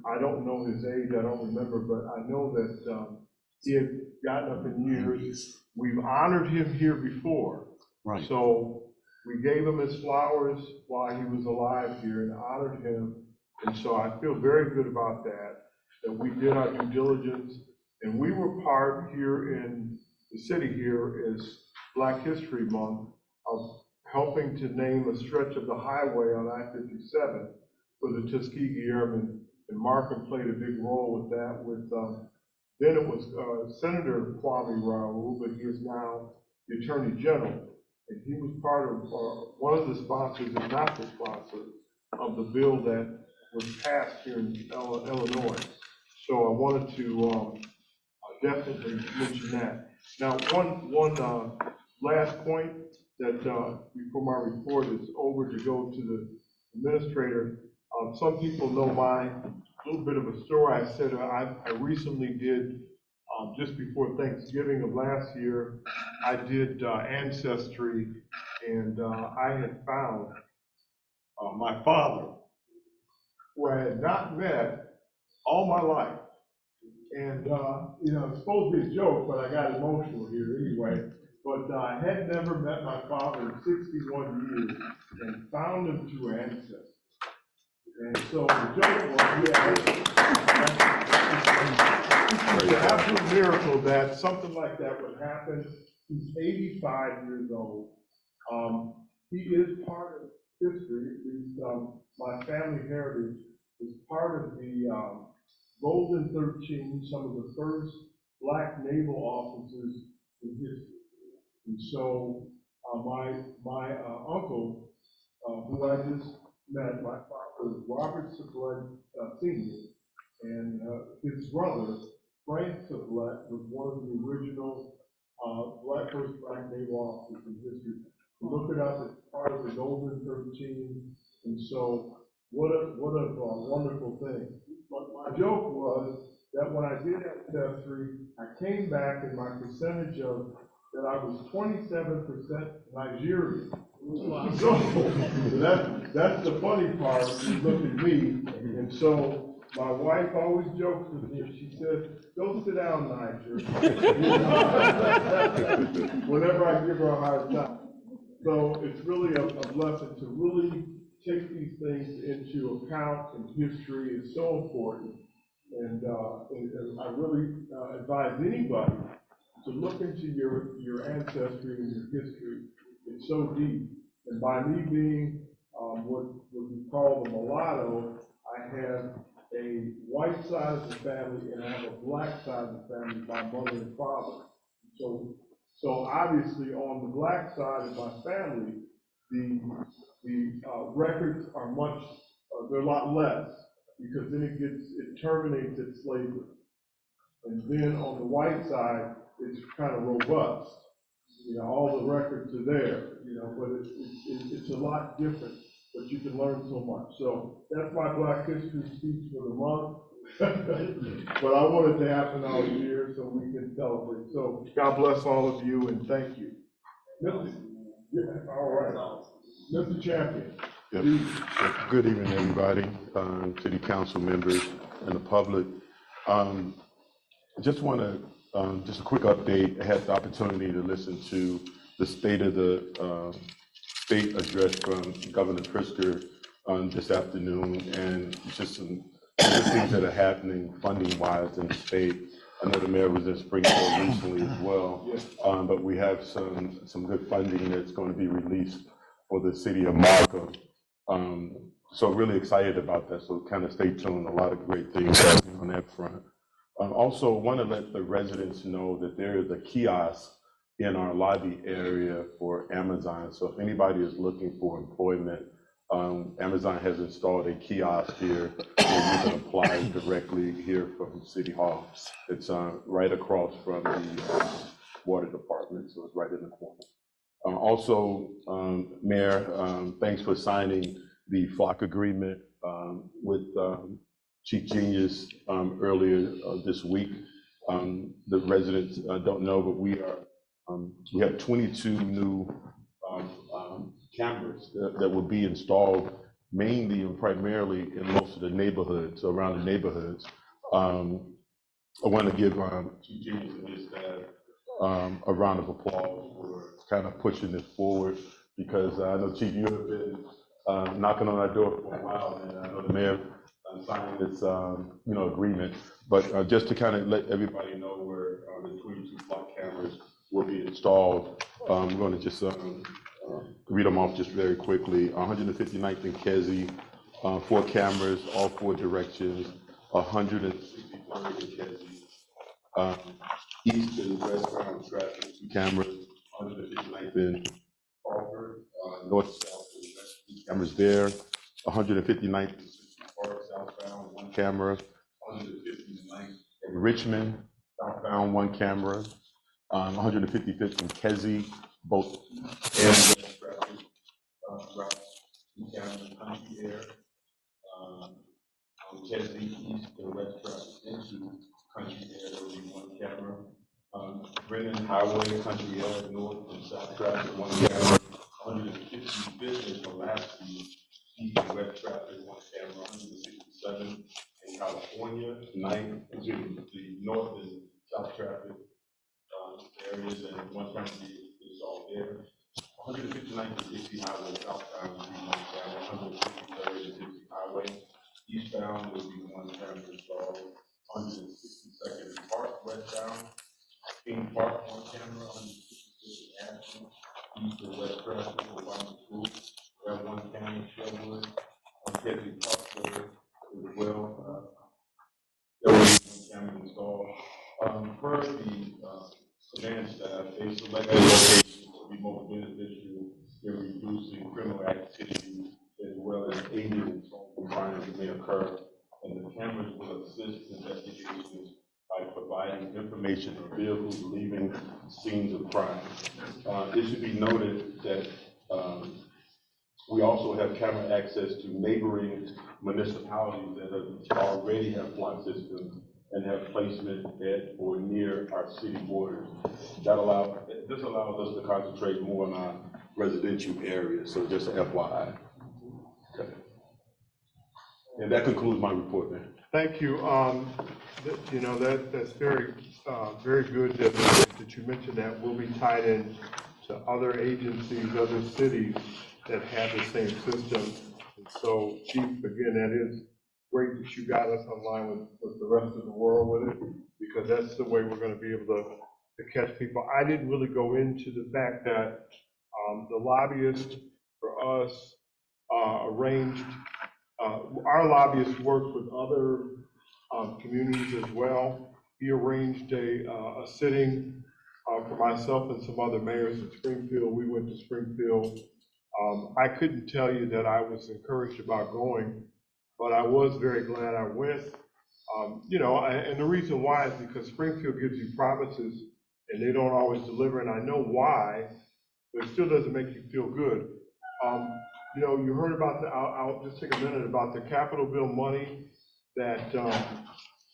I don't know his age, I don't remember, but I know that he had gotten up in years. We've honored him here before. Right. So we gave him his flowers while he was alive here and honored him. And so I feel very good about that we did our due diligence. And we were part here in the city here is Black History Month of helping to name a stretch of the highway on I-57 for the Tuskegee Airmen. And Markham played a big role with that. Then it was Senator Kwame Raoul, but he is now the Attorney General. And he was part of one of the sponsors, if not the sponsor, of the bill that was passed here in Illinois. So I wanted to definitely mention that. Now, one last point that before my report is over to go to the administrator. Some people know my little bit of a story. I said I recently did, just before Thanksgiving of last year, I did Ancestry, and I had found my father, who I had not met all my life. And, it's supposed to be a joke, but I got emotional here anyway. But I had never met my father in 61 years and found him through Ancestry. And so the joke was, it's an absolute miracle that something like that would happen. He's 85 years old. He is part of history. My family heritage is part of the Golden 13, some of the first Black naval officers in history. And so my uncle, who I just met, my father was Robert Sublette Sr., and his brother, Frank Sublette, was one of the original first Black naval officers in history. Look it up, it's part of the Golden 13, and so what a wonderful thing. But my joke was that when I did Ancestry, I came back and my percentage of that I was 27% Nigerian. Wow. So that's the funny part. Look at me, and so my wife always jokes with me. She says, "Go sit down, Niger." Whenever I give her a hard time. So it's really a blessing to really take these things into account, and history is so important. And I really advise anybody to look into your ancestry and your history. It's so deep. And by me being what we call the mulatto, I have a white side of the family and I have a black side of the family, my mother and father. So obviously on the black side of my family, the records are they're a lot less, because then it terminates at slavery. And then on the white side, it's kind of robust. You know, all the records are there, you know, but it's a lot different, but you can learn so much. So that's my Black History speech for the month. But I want it to happen all year so we can celebrate. So God bless all of you and thank you. All right. Mr. Champion. Yep. Good evening, everybody, city council members and the public. Just want to, just a quick update. I had the opportunity to listen to the state of the state address from Governor Pritzker this afternoon, and just some good things that are happening funding-wise in the state. I know the mayor was in Springfield recently as well, but we have some good funding that's going to be released for the city of Markham. So really excited about that. So kind of stay tuned. A lot of great things happening on that front. Also want to let the residents know that there is a kiosk in our lobby area for Amazon. So if anybody is looking for employment, Amazon has installed a kiosk here where you can apply directly here from City Hall. It's right across from the water department, so it's right in the corner. Also, Mayor, thanks for signing the flock agreement with Chief Genius earlier this week. The residents don't know, but we have 22 new cameras that will be installed mainly and primarily in most of the neighborhoods, around the neighborhoods. I want to give Chief Genius and his staff a round of applause for kind of pushing this forward, because I know, Chief, you have been knocking on our door for a while, and I know the mayor signed this agreement, but just to kind of let everybody know where the 22 flock cameras will be installed, I'm going to just read them off just very quickly. 159th and Kesey, 4 cameras, all 4 directions. 163rd and Kesey, east and westbound traffic, 2 cameras. 159th and Crawford, north, south, and west, 2 cameras there. 159th and Park, southbound, 1 camera. 159th in Richmond, southbound, 1 camera. 155th and Kesey, both and west traffic routes, 2 cameras. Country Air, Kesey, east and west traffic into Country Air, there will be 1 camera. Brennan Highway, Country Air, north and south traffic, 1 camera. 155th and Pulaski, east and west traffic, 1 camera. 167 in California, 9th, the north and south traffic areas, and 1 camera is all there. 159th and Dixie Highway, southbound will be 1 camera. 153rd and Dixie Highway, eastbound will be 1 camera installed. 162nd and Park, westbound. King Park, 1 camera. 165th and Ashland, east and west traffic will find the school. We have 1 camera. Sherwood, Kesey Parkway as well. There will be 1 camera installed. Per the command staff, they selected locations to be most beneficial in reducing criminal activity as well as aiding in solving crimes that may occur. And the cameras will assist investigations by providing information on vehicles leaving scenes of crime. It should be noted that we also have camera access to neighboring municipalities that already have flock systems and have placement at or near our city borders. This allows us to concentrate more on our residential areas, so just FYI. Okay. And that concludes my report, man. Thank you. That's very good that you mentioned that. We'll be tied in to other agencies, other cities that have the same system. And so, Chief, again, that is great that you got us online with the rest of the world with it, because that's the way we're going to be able to catch people. I didn't really go into the fact that the lobbyist for us arranged, our lobbyist works with other communities as well. He arranged a sitting for myself and some other mayors in Springfield. We went to Springfield. I couldn't tell you that I was encouraged about going, but I was very glad I went. And the reason why is because Springfield gives you promises and they don't always deliver, and I know why, but it still doesn't make you feel good. You know, you heard about I'll just take a minute about the capital bill money that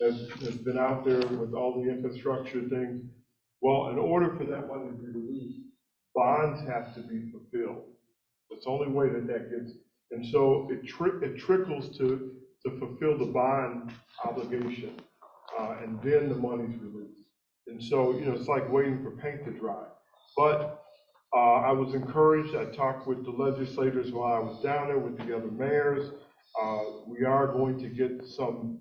has been out there with all the infrastructure things. Well, in order for that money to be released, bonds have to be fulfilled. It's the only way that gets, and so it trickles to fulfill the bond obligation, and then the money's released. And so, you know, it's like waiting for paint to dry. But I was encouraged. I talked with the legislators while I was down there with the other mayors. We are going to get some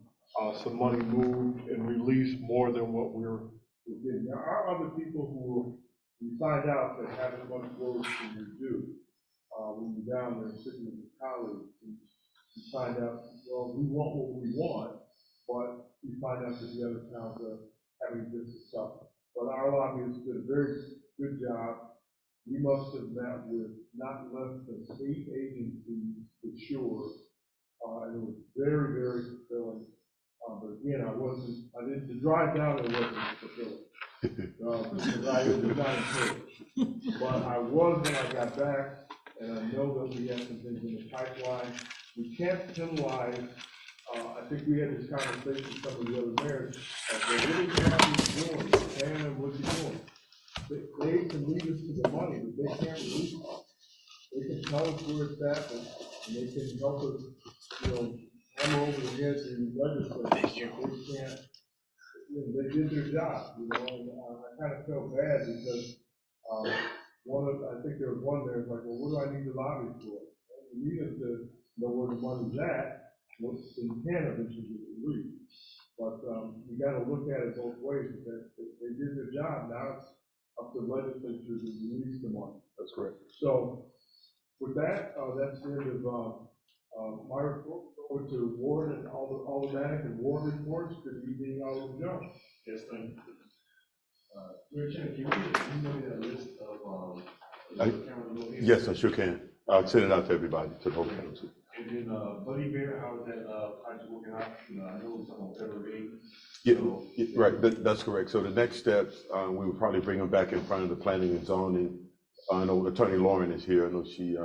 money moved and released more than what we're getting. There are other people who we find out that have as much work than we do. When you're down there sitting with your colleagues, you find out, well, we want what we want, but you find out that the other towns are having just as tough. But our lobbyists did a very good job. We must have met with not less than 8 agencies for sure, and it was very, very fulfilling. But again, the drive down there wasn't fulfilling. Because I was not encouraged. But I was when I got back, and I know that we have some things in the pipeline. We can't penalize, I think we had this conversation with some of the other mayors, what are you doing? And what you doing? They can lead us to the money, but they can't release it. They can tell us where it's at, and they can help us, you know, hammer over the head to legislators. They can't, you know, they did their job, you know, and I kind of felt bad because I think there was one there, like, well, what do I need to lobby for? We need them to know where the money's at, what's in cannabis is released. But you got to look at it both ways, because they did their job. Now it's up to the legislature to release the money. That's correct. So with that, that's the end of my report. Over to Ward and all the Manic and Ward reports. Good evening, Alderman Jones. Yes, thank you. Mayor Chan, can you give me that list of yes, I sure can. I'll send it out to everybody, to the whole council. And then Buddy Bear, how is that project working out? You know, I know it's on February 8th. Yeah, right, that's correct. So the next steps, we will probably bring them back in front of the planning and zoning. I know Attorney Lauren is here. I know she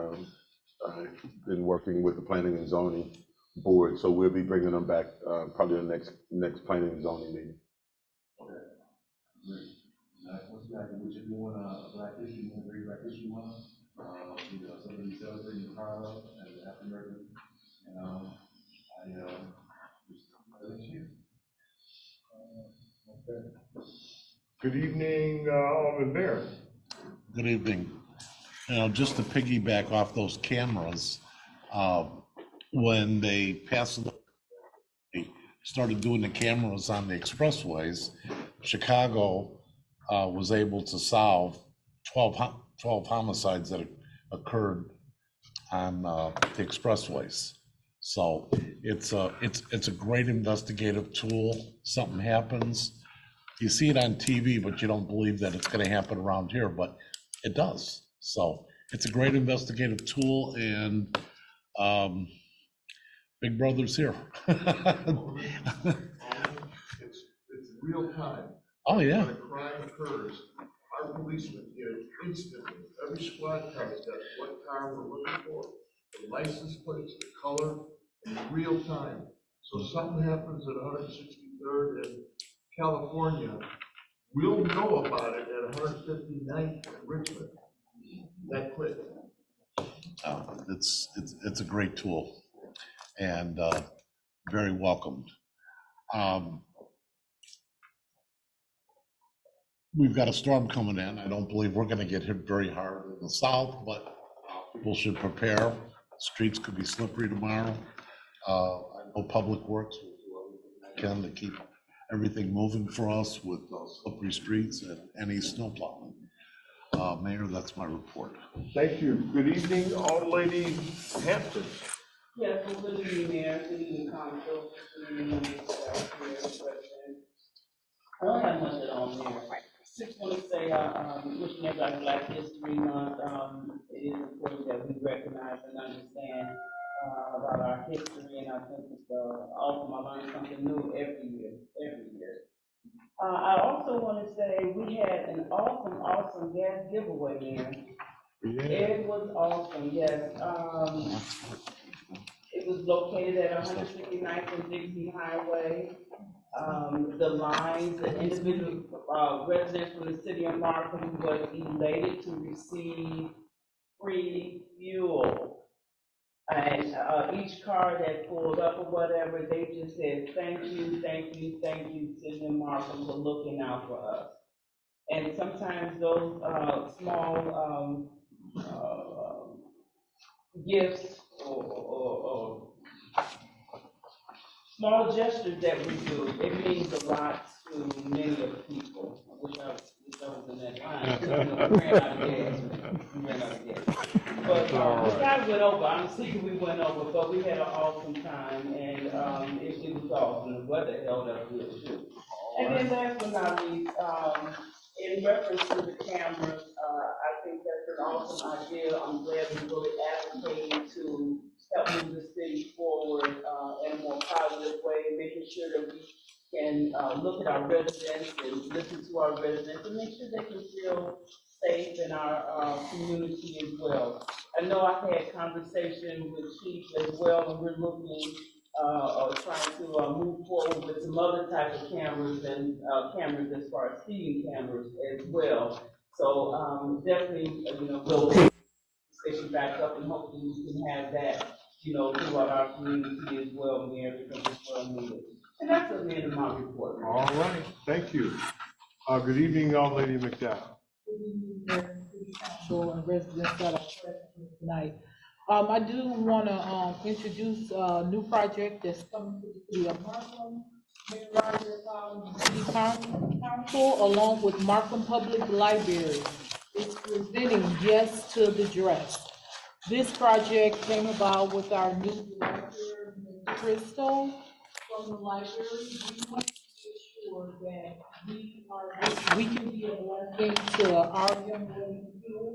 been working with the planning and zoning board, so we'll be bringing them back probably the next planning and zoning meeting. Okay, great. What's back? What you're doing, Black History Month, Great Black History Month. You know, somebody celebrating the proud of as an African American, and Okay. Good evening, Alderman Bear. Good evening. You know, just to piggyback off those cameras, when they started doing the cameras on the expressways, Chicago was able to solve 12 homicides that occurred on the expressways. So it's a great investigative tool. Something happens, you see it on TV, but you don't believe that it's going to happen around here, but it does. So it's a great investigative tool, and Big Brother's here. It's real time. Oh, yeah. When a crime occurs, our policemen get instantly, every squad car has got what car we're looking for, the license plates, the color, in real time. So something happens at 163rd in California, we'll know about it at 159th in Richmond. That quick. It's a great tool, and very welcomed. We've got a storm coming in. I don't believe we're going to get hit very hard in the south, but people should prepare. Streets could be slippery tomorrow. I know Public Works will do everything they can to keep everything moving for us with slippery streets and any snow plowing. Mayor, that's my report. Thank you. Good evening, All Lady Hampton. Yes, well, good evening, Mayor, good evening, Council, good evening, members of the President. I don't have much at all, Mayor. Just want to say, wishing everybody Black History Month. It is important that we recognize and understand about our history, and I think it's awesome. I learn something new every year, every year. I also want to say we had an awesome gas giveaway, man. Yeah. It was awesome, yes. It was located at 159th and Dixie Highway. The lines, the individual, residents from the city of Markham was elated to receive free fuel. And, each car that pulled up or whatever, they just said, thank you, City of Markham for looking out for us. And sometimes those, small, gifts or small gestures that we do, it means a lot to many of people. I wish I was in that line. We ran out of gas. But, we kind of went over, honestly, we went over, but we had an awesome time, and, it was awesome. The weather held up good too. And then last but not least, in reference to the cameras, I think that's an awesome idea. I'm glad we really advocating to help move the city forward, in a more positive way, making sure that we can, look at our residents and listen to our residents and make sure they can feel safe in our, community as well. I know I've had conversation with Chief as well, and we're looking, or trying to, move forward with some other type of cameras and, cameras as far as speeding cameras as well. So, definitely, we'll pick the station back up, and hopefully we can have that, throughout our community as well, Mayor, because it's well needed. And that's the end of my report. All right, thank you. Good evening, Lady McDowell. Council and residents that are present here tonight. I do want to introduce a new project that's coming to the city of Markham. Mayor Rogers, City Council, along with Markham Public Library, is presenting Yes to the Dress. This project came about with our new director, Ms. Crystal, from the library. We want to be sure that we can be a blessing to our young ladies here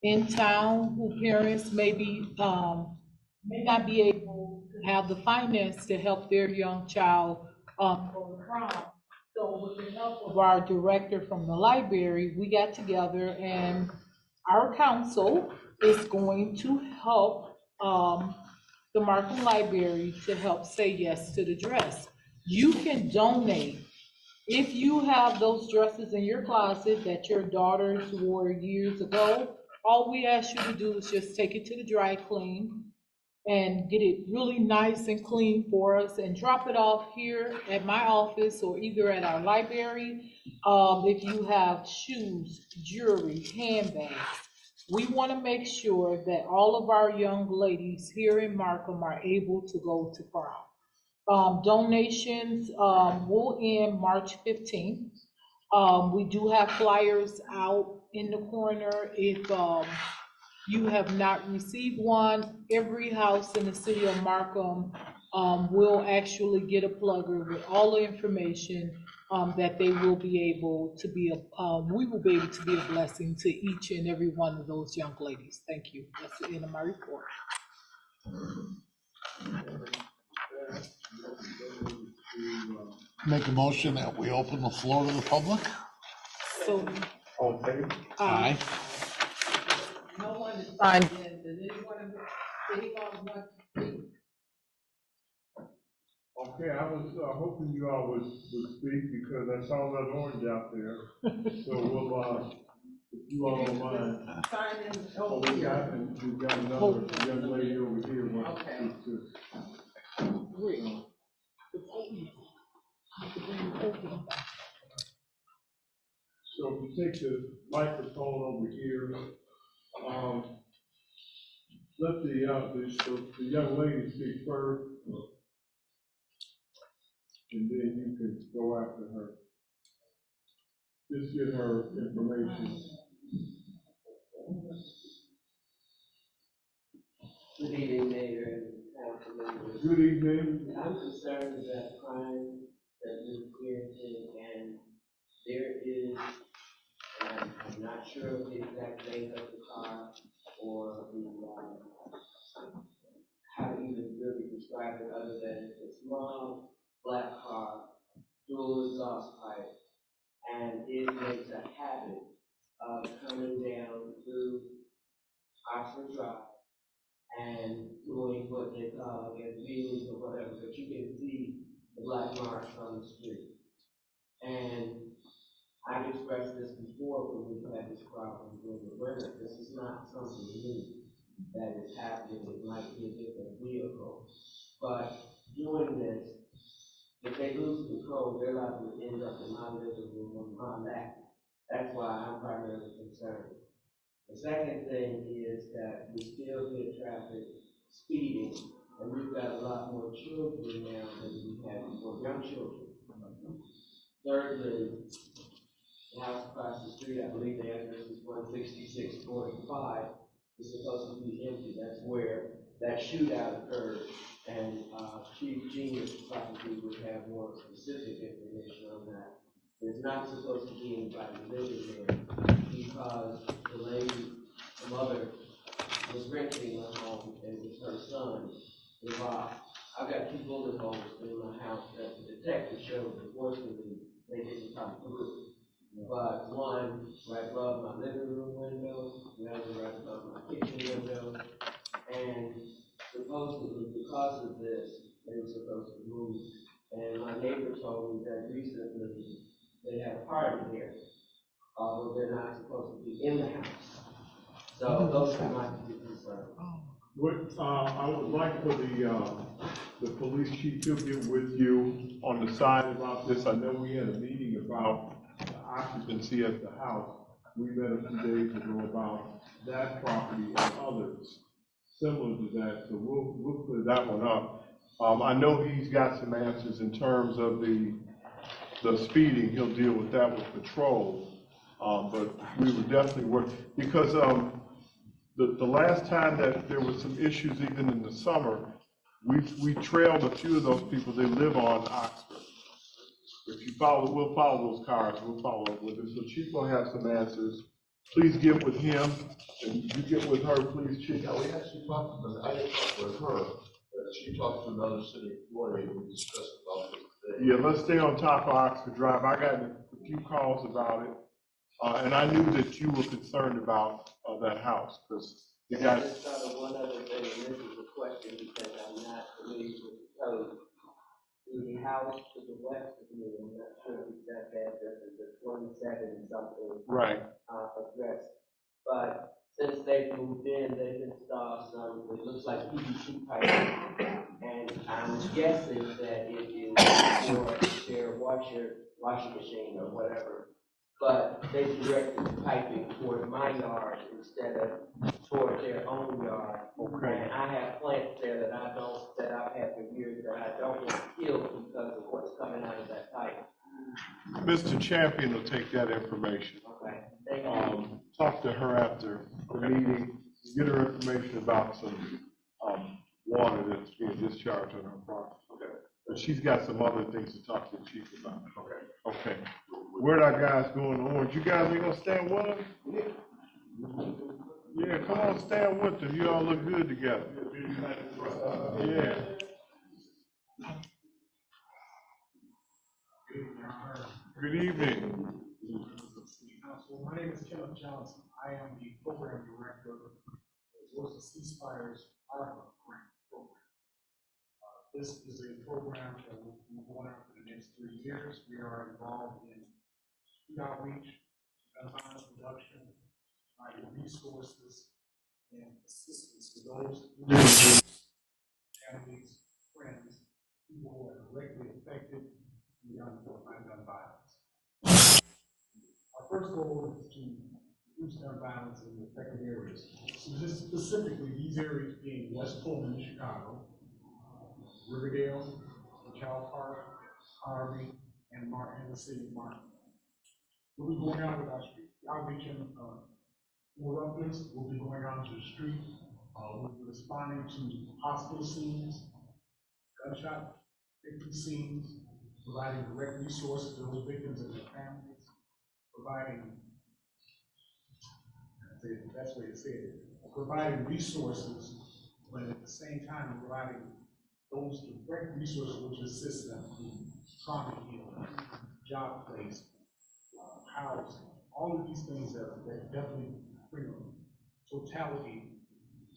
in town who parents may not be able to have the finance to help their young child go to prom. So with the help of our director from the library, we got together, and our council is going to help the Markham Library to help say yes to the dress. You can donate. If you have those dresses in your closet that your daughters wore years ago, all we ask you to do is just take it to the dry clean and get it really nice and clean for us and drop it off here at my office or either at our library. If you have shoes, jewelry, handbags, we want to make sure that all of our young ladies here in Markham are able to go to prom. Donations will end March 15th. We do have flyers out in the corner. If you have not received one, every house in the city of Markham will actually get a plugger with all the information that they will be able to be we will be able to be a blessing to each and every one of those young ladies. Thank you. That's the end of my report. Make a motion that we open the floor to the public? So, All in favor? Aye. no one is signed in. Does anyone want to speak? Okay, I was hoping you all would speak because I saw that orange out there. So we'll, if you all don't mind. Sign in. Oh, we've got another young lady over here who wants to speak too. Great. So if you take the microphone over here, let the young lady speak first. And then you can go after her. Just get her information. Good evening, Mayor and council members. Good evening. I'm concerned about crime that we're experiencing, and there is, I'm not sure of the exact make of the car or how to even really describe it other than it's a small black car, dual exhaust pipe, and it makes a habit of coming down through Oxford Drive and doing what they call, I guess, wheelies or whatever, but you can see the black marks on the street. And I've expressed this before when we've had this problem during the winter. This is not something new that is happening. It might be a different vehicle. But doing this, if they lose control, they're liable to end up in my living room on my lap. That's why I'm primarily concerned. The second thing is that we still get traffic speeding, and we've got a lot more children now than we had before, young children. Thirdly, the house across the street, I believe the address is 16645, is supposed to be empty. That's where that shootout occurred. And Chief Genius probably would have more specific information on that. There's not supposed to be anybody living there because the lady, the mother, was renting a home and with her son involved. I've got 2 bullet holes in my house that the detective showed. Unfortunately, they didn't come through. But one right above my living room window, the other right above my kitchen window, and supposedly because of this, they were supposed to move. And my neighbor told me that recently they had a party there, although they're not supposed to be in the house. So those are my 2 concerns. What, I would like for the police chief to get with you on the side about this. I know we had a meeting about the occupancy at the house. We met a few days ago about that property and others similar to that, so we'll clear that one up. I know he's got some answers in terms of the speeding. He'll deal with that with patrol. But we would definitely work, because the last time that there was some issues, even in the summer, we trailed a few of those people. They live on Oxford. If you follow, we'll follow those cars. We'll follow up with it. So Chief will have some answers. Please get with him, and you get with her, please, Chief. Yeah, we actually talked, I didn't talk with her, but she talked to another city employee, and we discussed about this today. Yeah, let's stay on top of Oxford Drive. I got a few calls about it, and I knew that you were concerned about that house, because you And guys. I just thought of one other thing, and this is a question because I'm not familiar with the code. The house to the west of me, I'm not sure the exact address, is a 27 something. Right. Address. But since they've moved in, they've installed some, it looks like PVC pipe. And I'm guessing that it is for their washing machine or whatever. But they directed the piping toward my yard instead of toward their own yard. Okay. And I have plants there that I've had for years that I don't want to kill because of what's coming out of that pipe. Mr. Champion will take that information. Okay. Thank you. Talk to her after the meeting, get her information about some water that's being discharged on her property. Okay. But she's got some other things to talk to the chief about. Okay. Okay. Where'd our guys go in Orange? You guys ain't gonna stand with them? Yeah, come on, stand with them. You all look good together. Yeah. Good evening. My name is Kevin Johnson. I am the program director as well as the Ceasefire's ARPA grant program. This is a program that will be going on for the next 3 years. We are involved in street outreach, gun violence reduction, providing resources and assistance to those individuals, families, friends, people who are directly affected by gun violence. Our first goal is to reduce gun violence in the affected areas. So just specifically, these areas being West Pullman, Chicago, Riverdale, Cal Park, Harvey, and the city of Markham. We'll be going out with our street outreach and interrupters. We'll be going out to the street. We'll be responding to hospital scenes, gunshot victim scenes, providing direct resources to those victims and their families, providing, I'd say the best way to say it, providing resources, but at the same time providing those direct resources which assist them in trauma healing, job placement, housing, all of these things that definitely bring a totality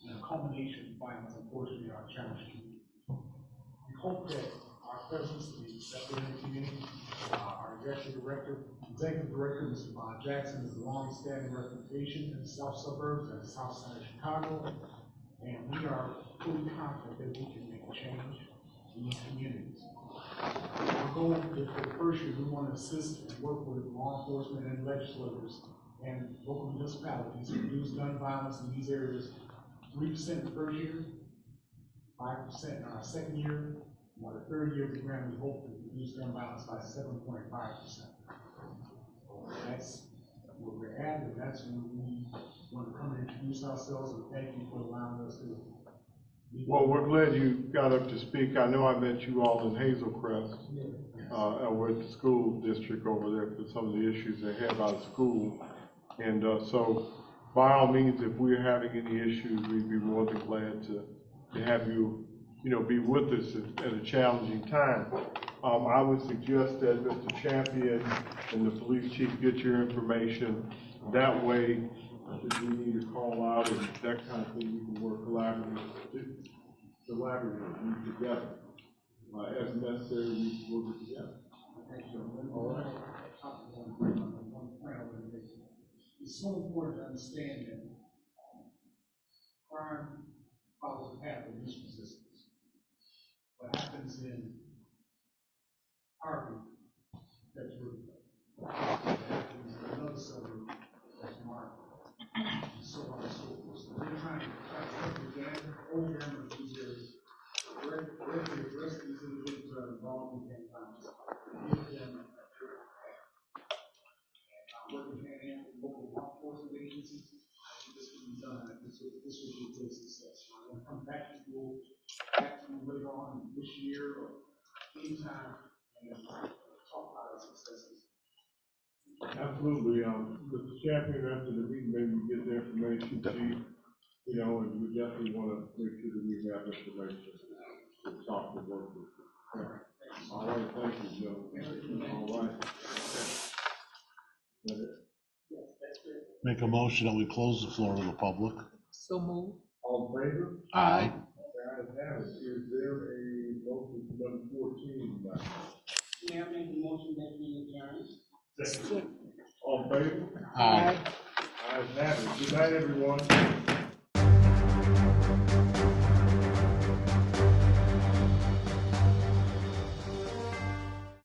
and a culmination of violence, unfortunately, in our challenging community. We hope that our presence will be accepted in the community. Our executive director, Mr. Jackson, has a long-standing reputation in the south suburbs and the south side of Chicago, and we are fully confident that we can make change in these communities. Our goal for the first year, we want to assist and work with law enforcement and legislators and local municipalities to reduce gun violence in these areas. 3% in the first year, 5% in our second year. By the third year of the grant, we hope to reduce gun violence by 7.5%. That's where we're at, and that's when we want to come and introduce ourselves, and thank you for allowing us to. Well, we're glad you got up to speak. I know I met you all in Hazel Crest, with the school district over there for some of the issues they have out of school. And so, by all means, if we're having any issues, we'd be more than glad to have you, be with us at a challenging time. I would suggest that Mr. Champion and the police chief get your information. That way, if we need to call out and that kind of thing, we can work collaboratively together. As necessary, we can work together. All right. It's so important to understand that crime follows a path of least resistance. What happens in Harvey, that's really what happens in another suburb, that's Markham, and so on and so forth. So we're trying to work together, over these areas, directly address these individuals that are involved in gang violence, give them working hand in hand with local law enforcement agencies. I think this can be done. This would be a great success. I want to come back to you later on this year or anytime and talk about our successes. Absolutely. Mr. Champion, after the meeting, maybe we get the information to you, and we definitely want to make sure that we have information to talk to work with. All right, thank you, Joe. All right. Make a motion that we close the floor to the public. So move. All in favor? Aye. Guys have it. Is there a motion for number 14? May I make a motion that we adjourn? Second. All in favor? Aye. Guys have it. Good night, everyone.